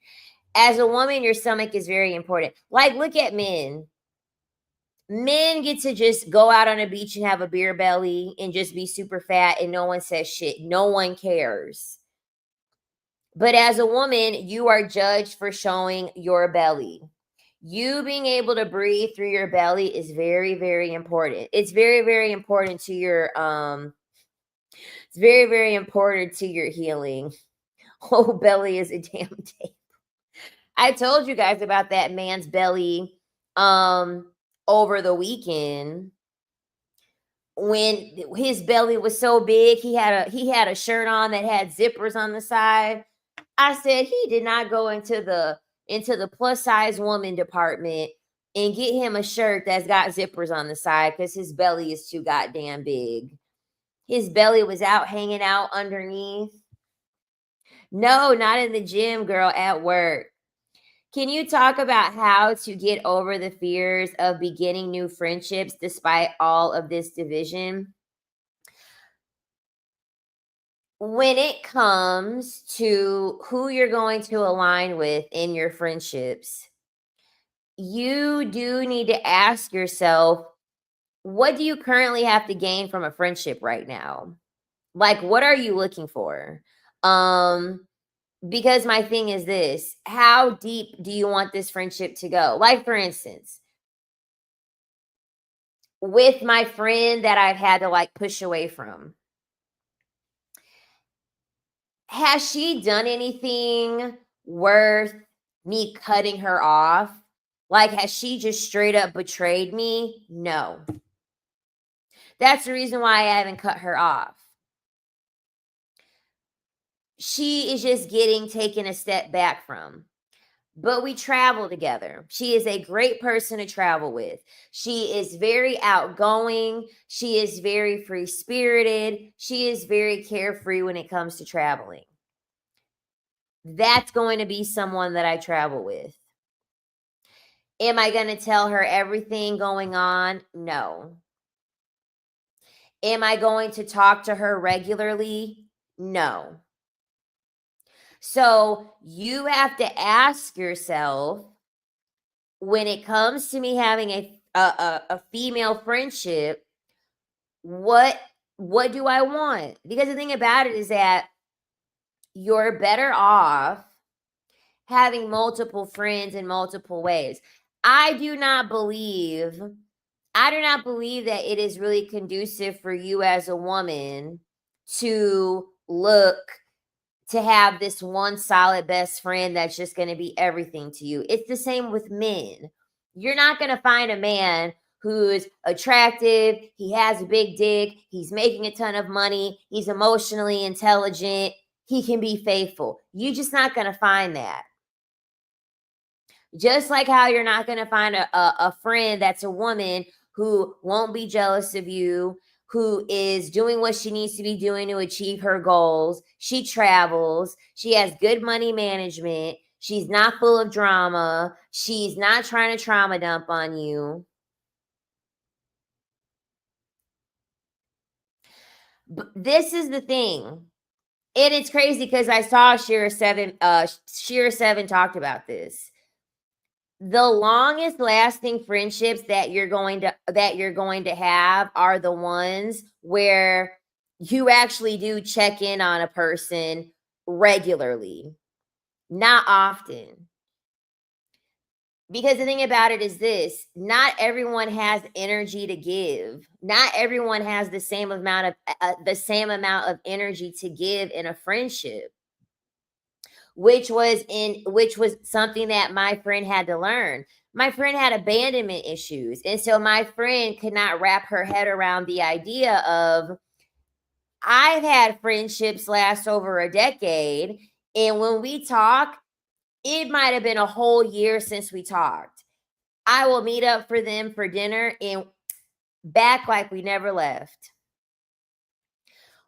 As a woman, your stomach is very important. Like, look at men. Men get to just go out on a beach and have a beer belly and just be super fat and no one says shit. No one cares. But as a woman, you are judged for showing your belly. You being able to breathe through your belly is very, very important. It's very, very important to your it's very, very important to your healing. Oh, belly is a damn tape. I told you guys about that man's belly over the weekend when his belly was so big he had a shirt on that had zippers on the side. I said he did not go into the plus size woman department and get him a shirt that's got zippers on the side because his belly is too goddamn big. His belly was out hanging out underneath. No, not in the gym, girl, at work. Can you talk about how to get over the fears of beginning new friendships despite all of this division? When it comes to who you're going to align with in your friendships, you do need to ask yourself, what do you currently have to gain from a friendship right now? Like, what are you looking for? Um, because my thing is this, how deep do you want this friendship to go? Like, for instance, with my friend that I've had to like push away from, has she done anything worth me cutting her off? Like, has she just straight up betrayed me? No. That's the reason why I haven't cut her off. She is just getting taken a step back from. But we travel together. She is a great person to travel with. She is very outgoing. She is very free spirited. She is very carefree when it comes to traveling. That's going to be someone that I travel with. Am I going to tell her everything going on? No. Am I going to talk to her regularly? No. So you have to ask yourself, when it comes to me having a female friendship, what do I want? Because the thing about it is that you're better off having multiple friends in multiple ways. I do not believe that it is really conducive for you as a woman to look to have this one solid best friend that's just going to be everything to you. It's the same with men. You're not going to find a man who's attractive, he has a big dick, he's making a ton of money, he's emotionally intelligent, he can be faithful. You're just not going to find that. Just like how you're not going to find a friend that's a woman who won't be jealous of you, who is doing what she needs to be doing to achieve her goals. She travels. She has good money management. She's not full of drama. She's not trying to trauma dump on you. But this is the thing. And it's crazy because I saw Sheer 7 talked about this. The longest lasting friendships that you're going to have are the ones where you actually do check in on a person regularly, not often. Because the thing about it is this, not everyone has energy to give. Not everyone has the same amount of energy to give in a friendship, which was something that my friend had to learn. My friend had abandonment issues, and so my friend could not wrap her head around the idea of, I've had friendships last over a decade, and when we talk, it might have been a whole year since we talked. I will meet up for them for dinner and back like we never left.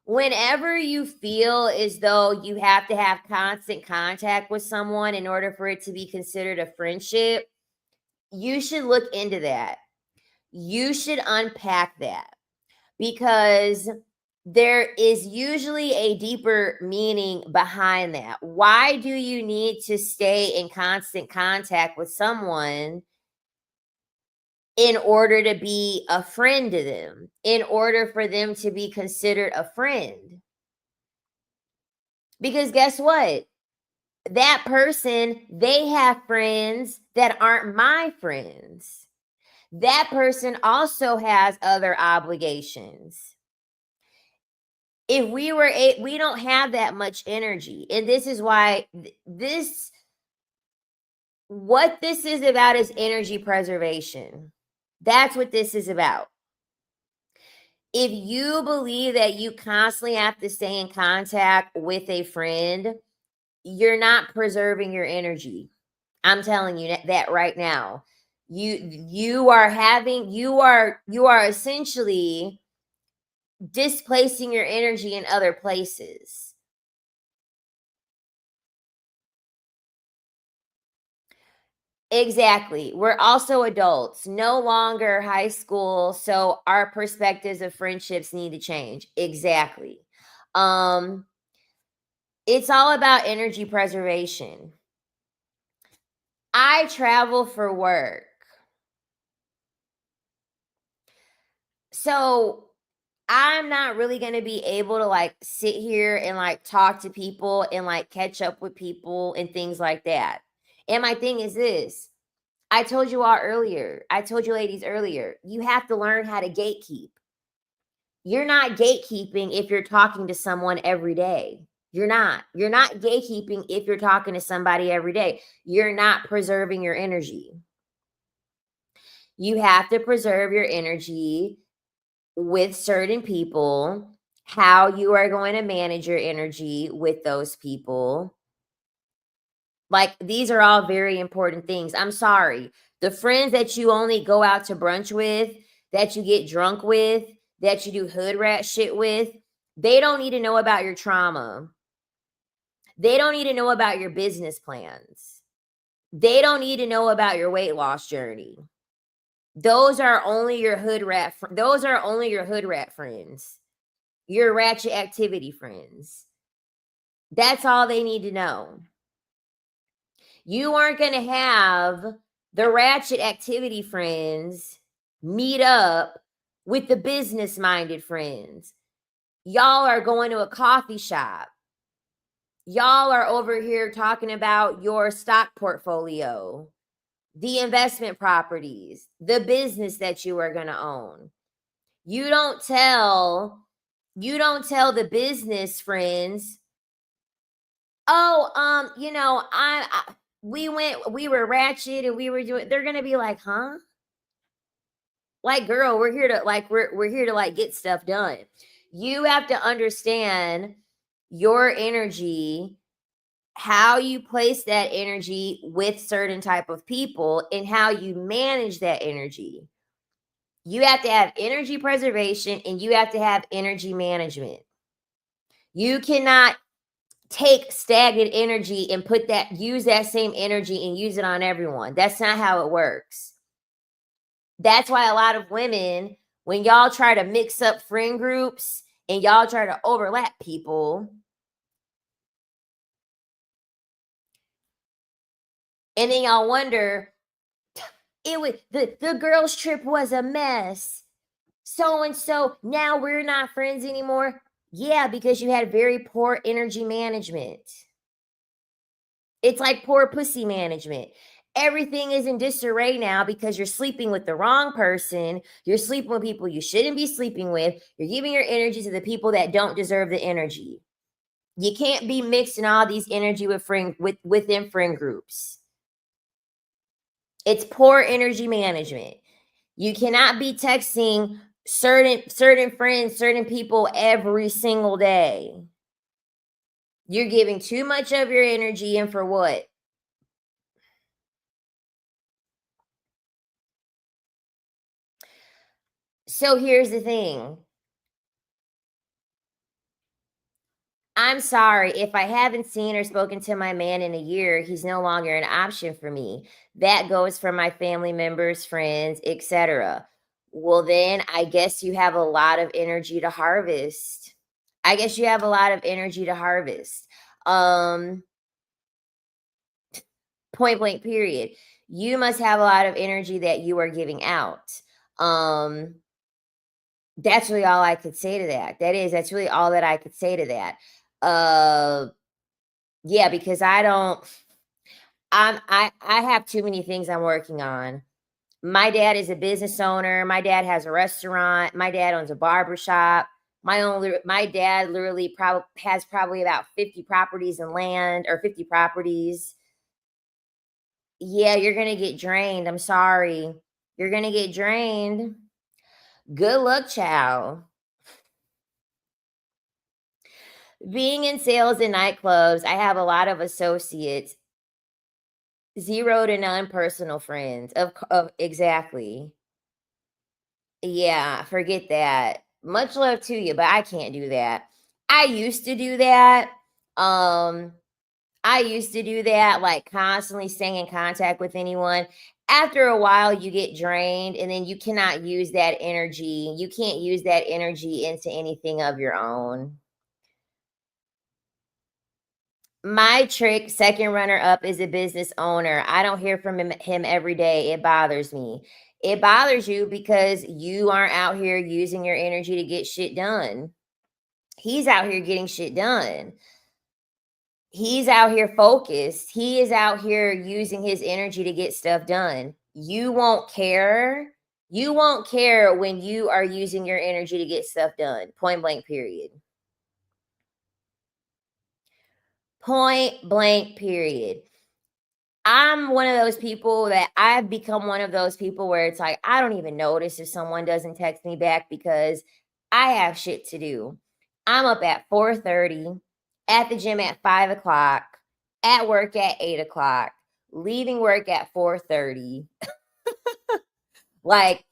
Whenever you feel as though you have to have constant contact with someone in order for it to be considered a friendship, you should look into that. You should unpack that, because there is usually a deeper meaning behind that. Why do you need to stay in constant contact with someone in order to be a friend to them, in order for them to be considered a friend? Because guess what? That person, they have friends that aren't my friends. That person also has other obligations. If we don't have that much energy. And this is why what this is about is energy preservation. That's what this is about. If you believe that you constantly have to stay in contact with a friend, you're not preserving your energy. I'm telling you that right now. You are essentially displacing your energy in other places. Exactly. We're also adults, no longer high school, so our perspectives of friendships need to change. Exactly. Um it's all about energy preservation. I travel for work. So I'm not really going to be able to like sit here and like talk to people and like catch up with people and things like that. And my thing is this, I told you all earlier, I told you ladies earlier, you have to learn how to gatekeep. You're not gatekeeping if you're talking to someone every day. You're not. You're not gatekeeping if you're talking to somebody every day. You're not preserving your energy. You have to preserve your energy with certain people, how you are going to manage your energy with those people. Like, these are all very important things. I'm sorry. The friends that you only go out to brunch with, that you get drunk with, that you do hood rat shit with, they don't need to know about your trauma. They don't need to know about your business plans. They don't need to know about your weight loss journey. Those are only your hood rat friends. Your ratchet activity friends. That's all they need to know. You aren't going to have the ratchet activity friends meet up with the business minded friends. Y'all are going to a coffee shop. Y'all are over here talking about your stock portfolio, the investment properties, the business that you are going to own. You don't tell the business friends, oh, we were ratchet and we were doing, they're gonna be like, huh? Like, girl, we're here to like get stuff done. You have to understand your energy, how you place that energy with certain type of people, and how you manage that energy. You have to have energy preservation and you have to have energy management. You cannot take stagnant energy and use that same energy and use it on everyone. That's not how it works. That's why a lot of women, when y'all try to mix up friend groups and y'all try to overlap people. And then y'all wonder, it was the girls' trip was a mess. So and so, now we're not friends anymore. Yeah, because you had very poor energy management. It's like poor pussy management. Everything is in disarray now because you're sleeping with the wrong person. You're sleeping with people you shouldn't be sleeping with. You're giving your energy to the people that don't deserve the energy. You can't be mixing all these energy within friend groups. It's poor energy management. You cannot be texting certain friends, certain people every single day. You're giving too much of your energy, and for what? So here's the thing. I'm sorry, if I haven't seen or spoken to my man in a year, he's no longer an option for me. That goes for my family members, friends, etc. Well, then I guess you have a lot of energy to harvest. I guess you have a lot of energy to harvest. Point blank period. You must have a lot of energy that you are giving out. Um that's really all I could say to that. That's really all that I could say to that. Uh yeah, because I have too many things I'm working on. My dad is a business owner. My dad has a restaurant. My dad owns a barber shop. My dad literally has probably about 50 properties and land, or 50 properties. Yeah, you're gonna get drained. I'm sorry. You're gonna get drained. Good luck, child. Being in sales and nightclubs, I have a lot of associates, zero to none personal friends. Of exactly. Yeah, forget that. Much love to you, but I can't do that. I used to do that. Um, I used to do that, like constantly staying in contact with anyone. After a while, you get drained, and then you cannot use that energy. You can't use that energy into anything of your own. My trick, second runner up, is a business owner. I don't hear from him every day. It bothers me. It bothers you because you aren't out here using your energy to get shit done. He's out here getting shit done. He's out here focused. He is out here using his energy to get stuff done. You won't care. You won't care when you are using your energy to get stuff done. Point blank, period. Point blank, period. I'm one of those people that I've become one of those people where it's like, I don't even notice if someone doesn't text me back because I have shit to do. I'm up at 4:30, at the gym at 5 o'clock, at work at 8 o'clock, leaving work at 4:30. Like,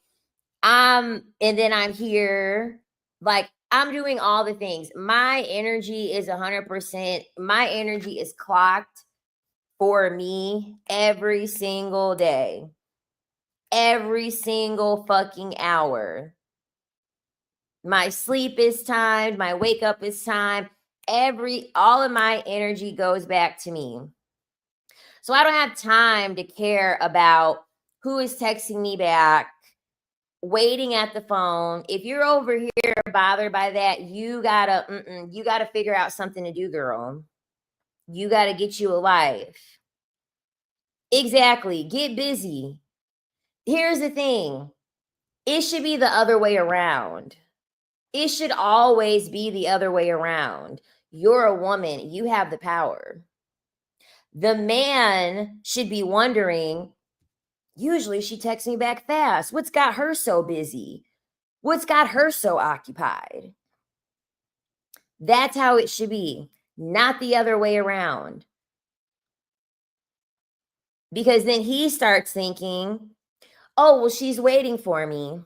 and then I'm here. Like, I'm doing all the things. My energy is 100%. My energy is clocked for me every single day, every single fucking hour. My sleep is timed, my wake up is timed. All of my energy goes back to me. So I don't have time to care about who is texting me back, waiting at the phone. If you're over here bothered by that, you gotta figure out something to do, girl. You gotta get you a life. Exactly. Get busy. Here's the thing. It should be the other way around. It should always be the other way around. You're a woman, you have the power. The man should be wondering, usually she texts me back fast. What's got her so busy? What's got her so occupied? That's how it should be, not the other way around. Because then he starts thinking, oh, well, she's waiting for me.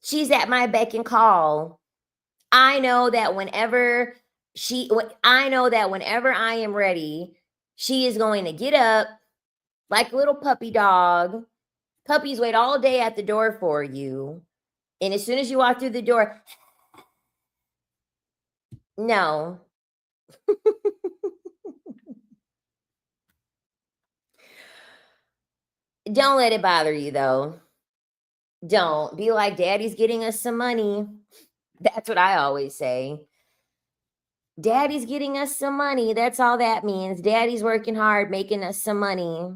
She's at my beck and call. I know that whenever I am ready, she is going to get up like a little puppy dog. Puppies wait all day at the door for you. And as soon as you walk through the door, no. Don't let it bother you though. Don't be like, Daddy's getting us some money. That's what I always say. Daddy's getting us some money. That's all that means. Daddy's working hard, making us some money.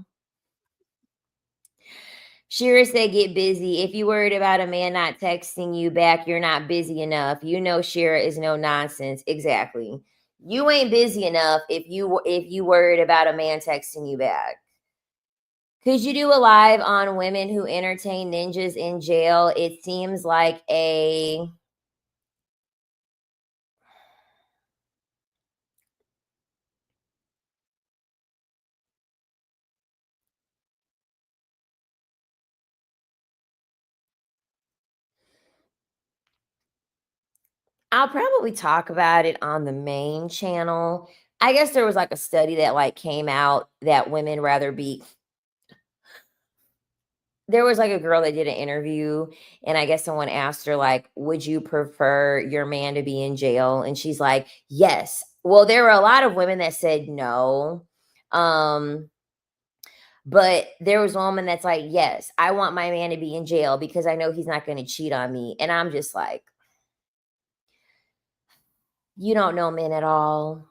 Shira said, get busy. If you worried about a man not texting you back, you're not busy enough. You know Shira is no nonsense. Exactly. You ain't busy enough if you worried about a man texting you back. Could you do a live on women who entertain ninjas in jail? It seems like a I'll probably talk about it on the main channel. I guess there was like a study that like came out that women rather be there was like a girl that did an interview and I guess someone asked her like, "Would you prefer your man to be in jail?" And she's like, "Yes." Well, there were a lot of women that said no. Um but there was a woman that's like, "Yes, I want my man to be in jail because I know he's not going to cheat on me." And I'm just like, "You don't know men at all.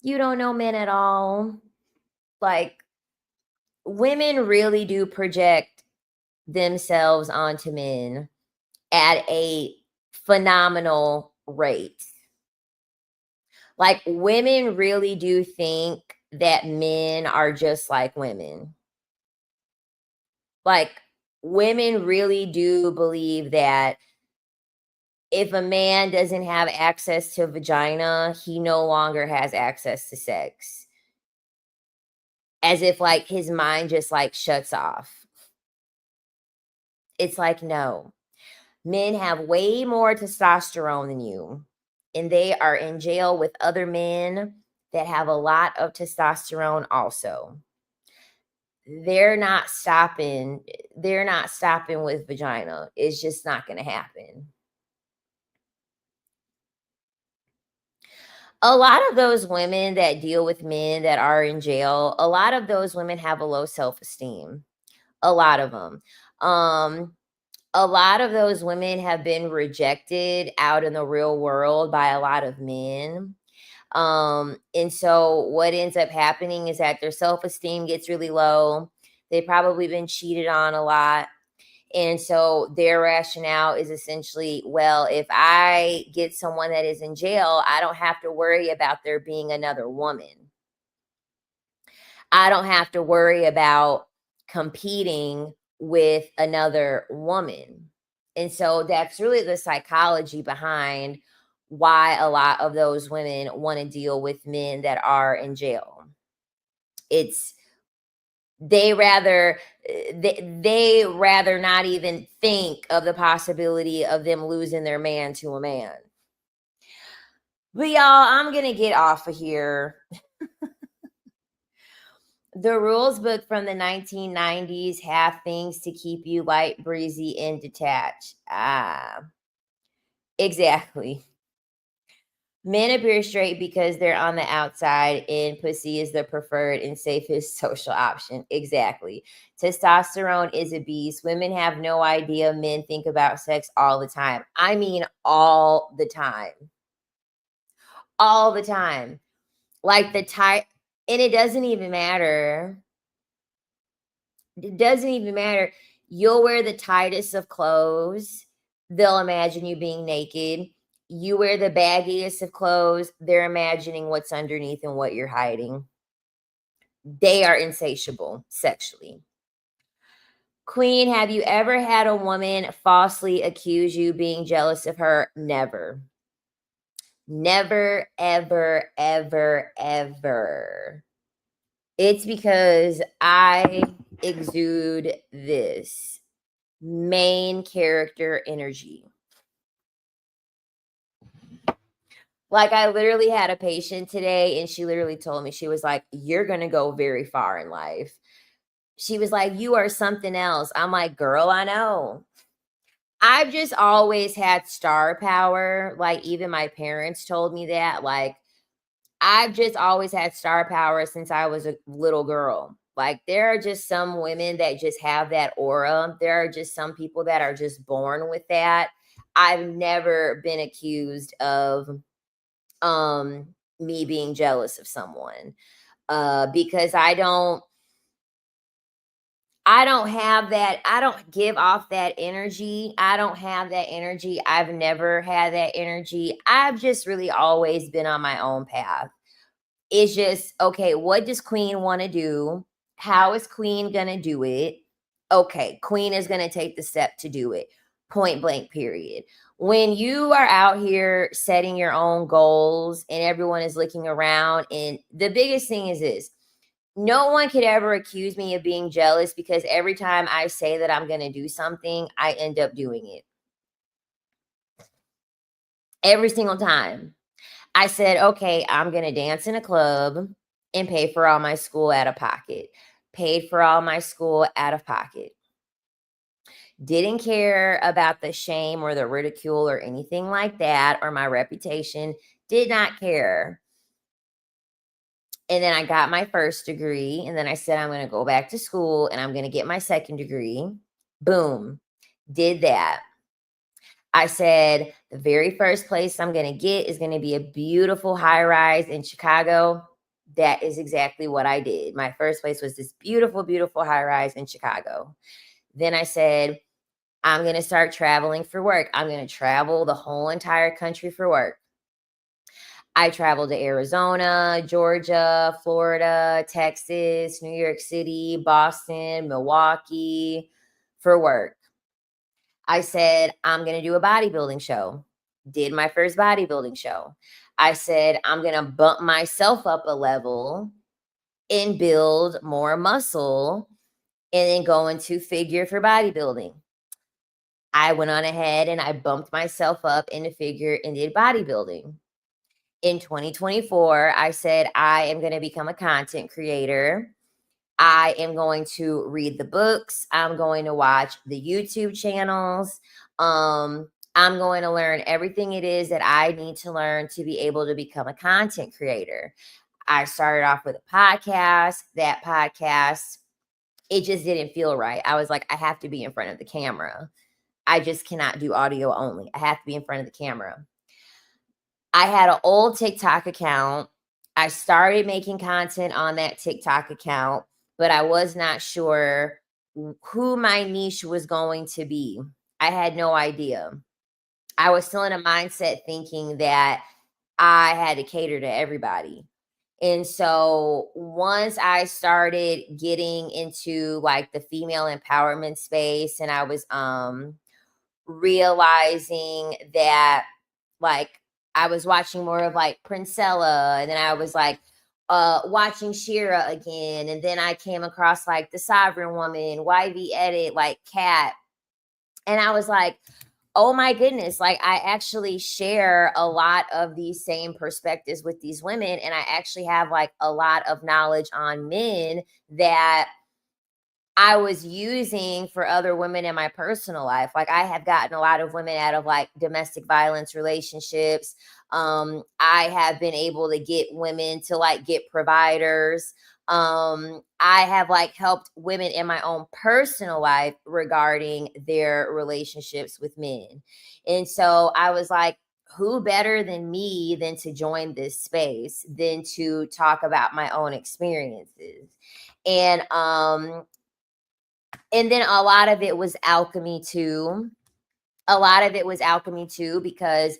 You don't know men at all." Like, women really do project themselves onto men at a phenomenal rate. Like, women really do think that men are just like women. Like, women really do believe that if a man doesn't have access to vagina, he no longer has access to sex. As if like his mind just like shuts off. It's like, no. Men have way more testosterone than you, and they are in jail with other men that have a lot of testosterone also. They're not stopping. They're not stopping with vagina. It's just not going to happen. A lot of those women that deal with men that are in jail, a lot of those women have a low self-esteem. A lot of them. Um, a lot of those women have been rejected out in the real world by a lot of men. And so what ends up happening is that their self-esteem gets really low. They've probably been cheated on a lot. And so their rationale is essentially, well, if I get someone that is in jail, I don't have to worry about there being another woman. I don't have to worry about competing with another woman. And so that's really the psychology behind why a lot of those women want to deal with men that are in jail. It's they rather they rather not even think of the possibility of them losing their man to a man. But y'all, I'm gonna get off of here. The rules book from the 1990s have things to keep you light, breezy, and detached. Ah, exactly. Men appear straight because they're on the outside, and pussy is the preferred and safest social option. Exactly. Testosterone is a beast. Women have no idea men think about sex all the time. I mean, all the time. All the time. Like the type, and it doesn't even matter. It doesn't even matter. You'll wear the tightest of clothes. They'll imagine you being naked. You wear the baggiest of clothes. They're imagining what's underneath and what you're hiding. They are insatiable sexually. Queen, have you ever had a woman falsely accuse you being jealous of her? Never. Never, ever, ever, ever. It's because I exude this main character energy. Like, I literally had a patient today, and she literally told me, she was like, "You're going to go very far in life." She was like, "You are something else." I'm like, "Girl, I know. I've just always had star power. Like, even my parents told me that. Like, I've just always had star power since I was a little girl. Like, there are just some women that just have that aura. There are just some people that are just born with that. I've never been accused of um me being jealous of someone because I don't have that. I don't give off that energy. I don't have that energy. I've never had that energy. I've just really always been on my own path. It's just, okay, what does Queen want to do? How is Queen going to do it? Okay, Queen is going to take the step to do it. Point blank, period. When you are out here setting your own goals and everyone is looking around, and the biggest thing is this: no one could ever accuse me of being jealous because every time I say that I'm going to do something, I end up doing it. Every single time. I said, okay, I'm going to dance in a club and pay for all my school out of pocket. Paid for all my school out of pocket. Didn't care about the shame or the ridicule or anything like that or my reputation. Did not care. And then I got my first degree. And then I said, I'm going to go back to school and I'm going to get my second degree. Boom. Did that. I said, the very first place I'm going to get is going to be a beautiful high rise in Chicago. That is exactly what I did. My first place was this beautiful, beautiful high rise in Chicago. Then I said, I'm going to start traveling for work. I'm going to travel the whole entire country for work. I traveled to Arizona, Georgia, Florida, Texas, New York City, Boston, Milwaukee for work. I said, I'm going to do a bodybuilding show. Did my first bodybuilding show. I said, I'm going to bump myself up a level and build more muscle and then go into figure for bodybuilding. I went on ahead and I bumped myself up into figure and did bodybuilding. In 2024, I said, I am going to become a content creator. I am going to read the books. I'm going to watch the YouTube channels. I'm going to learn everything it is that I need to learn to be able to become a content creator. I started off with a podcast. That podcast, it just didn't feel right. I was like, I have to be in front of the camera. I just cannot do audio only. I have to be in front of the camera. I had an old TikTok account. I started making content on that TikTok account, but I was not sure who my niche was going to be. I had no idea. I was still in a mindset thinking that I had to cater to everybody. And so once I started getting into like the female empowerment space and I was realizing that, like, I was watching more of like Princella, and then I was like watching Shira again, and then I came across like the Sovereign Woman, YV Edit, like Cat, and I was like, oh my goodness, like I actually share a lot of these same perspectives with these women, and I actually have like a lot of knowledge on men that I was using for other women in my personal life. Like, I have gotten a lot of women out of like domestic violence relationships. I have been able to get women to like get providers. I have like helped women in my own personal life regarding their relationships with men. And so I was like, who better than me than to join this space, than to talk about my own experiences? And and then a lot of it was alchemy too. A lot of it was alchemy too, because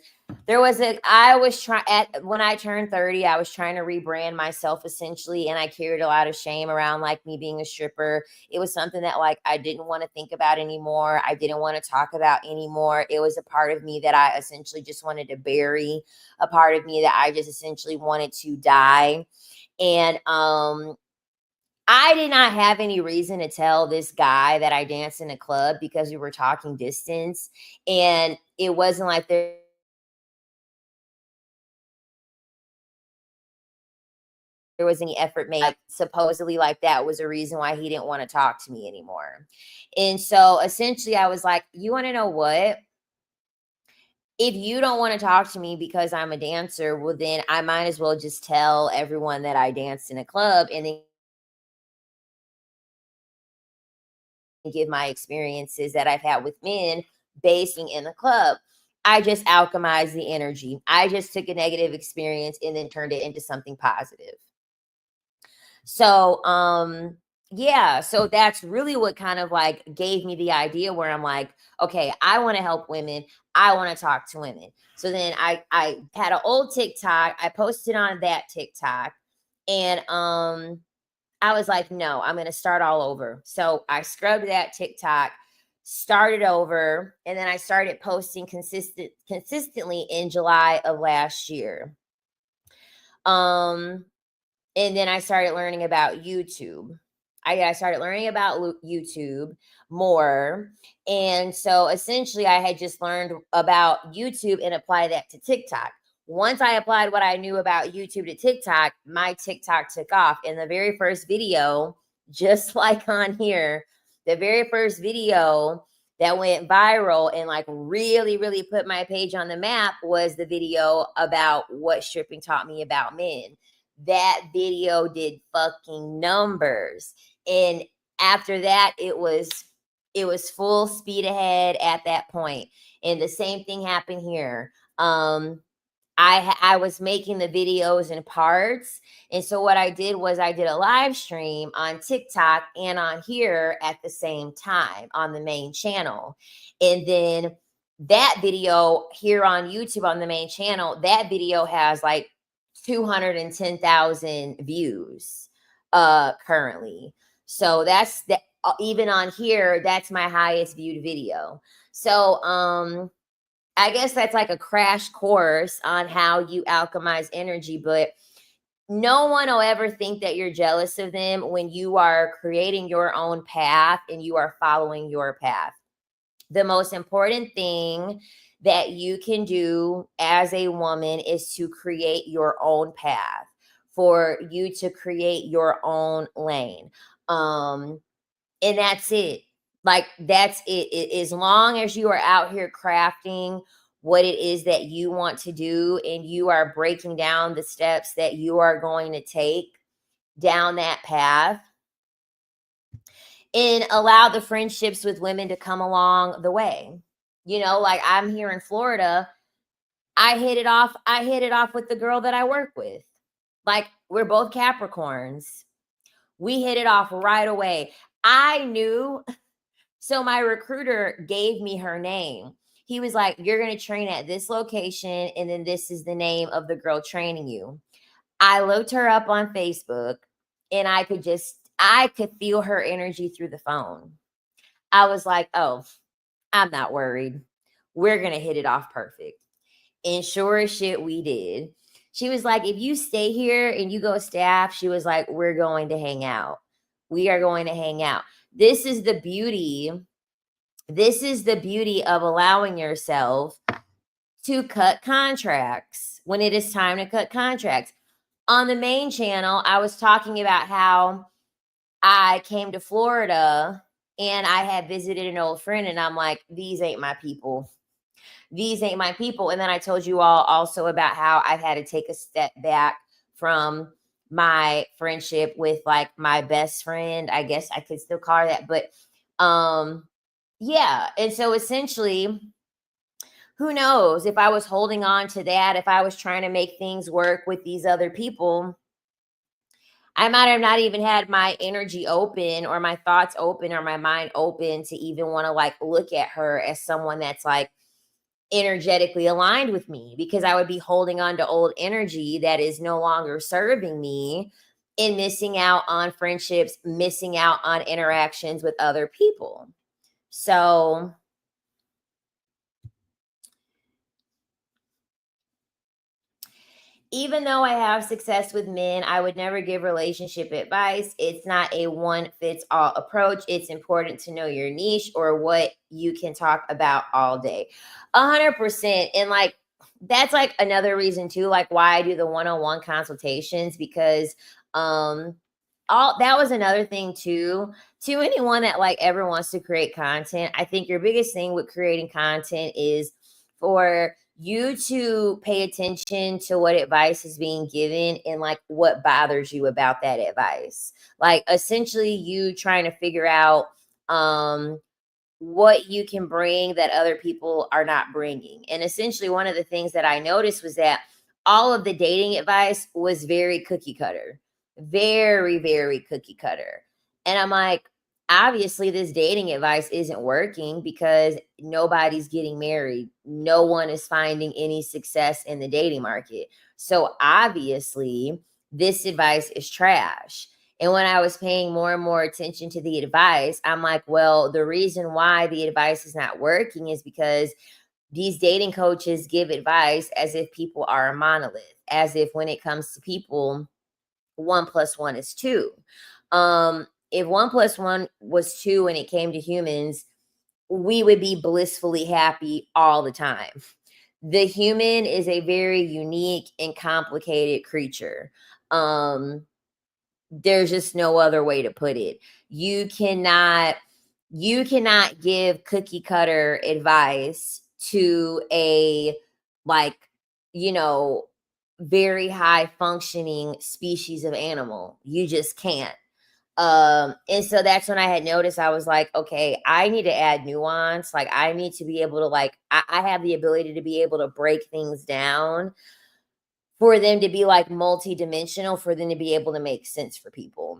I was trying, when I turned 30, I was trying to rebrand myself essentially. And I carried a lot of shame around like me being a stripper. It was something that like I didn't want to think about anymore. I didn't want to talk about anymore. It was a part of me that I essentially just wanted to bury, a part of me that I just essentially wanted to die. And I did not have any reason to tell this guy that I danced in a club because we were talking distance. And it wasn't like there there was any effort made. Like, supposedly, like, that was a reason why he didn't want to talk to me anymore. And so essentially, I was like, you want to know what? If you don't want to talk to me because I'm a dancer, well, then I might as well just tell everyone that I danced in a club and then give my experiences that I've had with men basing in the club. I just alchemized the energy. I just took a negative experience and then turned it into something positive. So, yeah, so that's really what kind of like gave me the idea where I'm like, okay, I want to help women. I want to talk to women. So then I had an old TikTok. I posted on that TikTok, and I was like, no, I'm going to start all over. So I scrubbed that TikTok, started over, and then I started posting consistently in July of last year. And then I started learning about YouTube. I started learning about YouTube more. And so essentially, I had just learned about YouTube and apply that to TikTok. Once I applied what I knew about YouTube to TikTok, my TikTok took off. And the very first video, just like on here, the very first video that went viral and like really, really put my page on the map was the video about what stripping taught me about men. That video did fucking numbers. And after that, it was full speed ahead at that point. And the same thing happened here. I was making the videos in parts. And so what I did was I did a live stream on TikTok and on here at the same time on the main channel. And then that video here on YouTube on the main channel, that video has like 210,000 views currently. So that's that. Even on here, that's my highest viewed video. So I guess that's like a crash course on how you alchemize energy, but no one will ever think that you're jealous of them when you are creating your own path and you are following your path. The most important thing that you can do as a woman is to create your own path, for you to create your own lane. And that's it. Like, that's it. As long as you are out here crafting what it is that you want to do and you are breaking down the steps that you are going to take down that path, and allow the friendships with women to come along the way. You know, like, I'm here in Florida. I hit it off with the girl that I work with. Like, we're both Capricorns. We hit it off right away. I knew. So my recruiter gave me her name. He was like, you're going to train at this location, and then this is the name of the girl training you. I looked her up on Facebook, and I could feel her energy through the phone. I was like, oh, I'm not worried. We're going to hit it off perfect. And sure as shit, we did. She was like, if you stay here and you go staff, she was like, we're going to hang out. We are going to hang out. This is the beauty. This is the beauty of allowing yourself to cut contracts when it is time to cut contracts. On the main channel, I was talking about how I came to Florida and I had visited an old friend, and I'm like, these ain't my people. These ain't my people. And then I told you all also about how I've had to take a step back from my friendship with like my best friend. I guess I could still call her that. But yeah. And so essentially, who knows if I was holding on to that, if I was trying to make things work with these other people, I might have not even had my energy open or my thoughts open or my mind open to even want to like look at her as someone that's like energetically aligned with me, because I would be holding on to old energy that is no longer serving me and missing out on friendships, missing out on interactions with other people. So even though I have success with men, I would never give relationship advice. It's not a one fits all approach. It's important to know your niche or what you can talk about all day. 100%. And like, that's like another reason too, like why I do the one-on-one consultations, because All that was another thing too. To anyone that like ever wants to create content, I think your biggest thing with creating content is for you to pay attention to what advice is being given and like what bothers you about that advice. Like essentially you trying to figure out what you can bring that other people are not bringing. And essentially, one of the things that I noticed was that all of the dating advice was very cookie cutter, very, very cookie cutter. And I'm like, obviously, this dating advice isn't working because nobody's getting married. No one is finding any success in the dating market. So obviously, this advice is trash. And when I was paying more and more attention to the advice, I'm like, well, the reason why the advice is not working is because these dating coaches give advice as if people are a monolith, as if when it comes to people, 1 + 1 is 2. If 1 + 1 was 2 and it came to humans, we would be blissfully happy all the time. The human is a very unique and complicated creature. There's just no other way to put it. You cannot give cookie cutter advice to a like, you know, very high functioning species of animal. You just can't. And so that's when I had noticed I was like, okay, I need to add nuance. Like I need to be able to like I have the ability to be able to break things down for them to be like multi-dimensional, for them to be able to make sense for people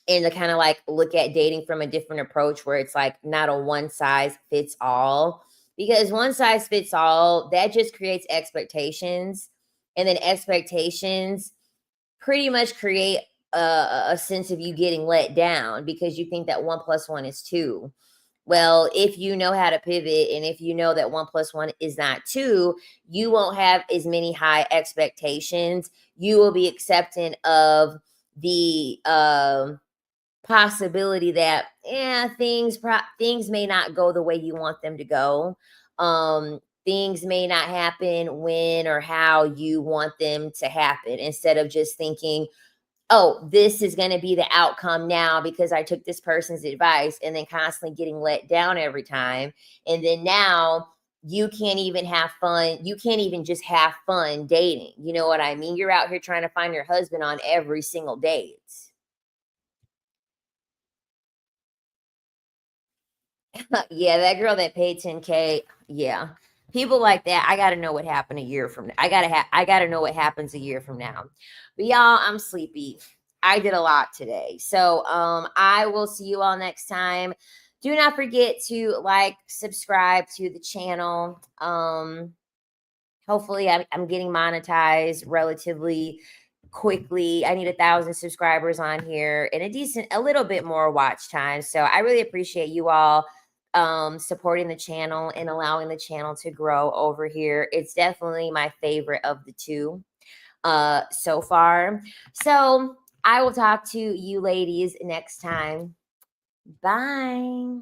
and to kind of like look at dating from a different approach where it's like not a one size fits all, because one size fits all that just creates expectations, and then expectations pretty much create a sense of you getting let down because you think that 1 + 1 is 2. Well, if you know how to pivot and if you know that 1 + 1 is not 2, you won't have as many high expectations. You will be accepting of the possibility that things may not go the way you want them to go. Things may not happen when or how you want them to happen, instead of just thinking, oh, this is going to be the outcome now because I took this person's advice, and then constantly getting let down every time. And then now you can't even have fun. You can't even just have fun dating. You know what I mean? You're out here trying to find your husband on every single date. Yeah, that girl that paid 10K. Yeah. People like that, I got to know what happened a year from now. I got to know what happens a year from now. But y'all, I'm sleepy. I did a lot today. So, I will see you all next time. Do not forget to like, subscribe to the channel. Hopefully I'm getting monetized relatively quickly. I need 1,000 subscribers on here and a little bit more watch time. So I really appreciate you all supporting the channel and allowing the channel to grow over here. It's definitely my favorite of the two so far. So I will talk to you ladies next time. Bye.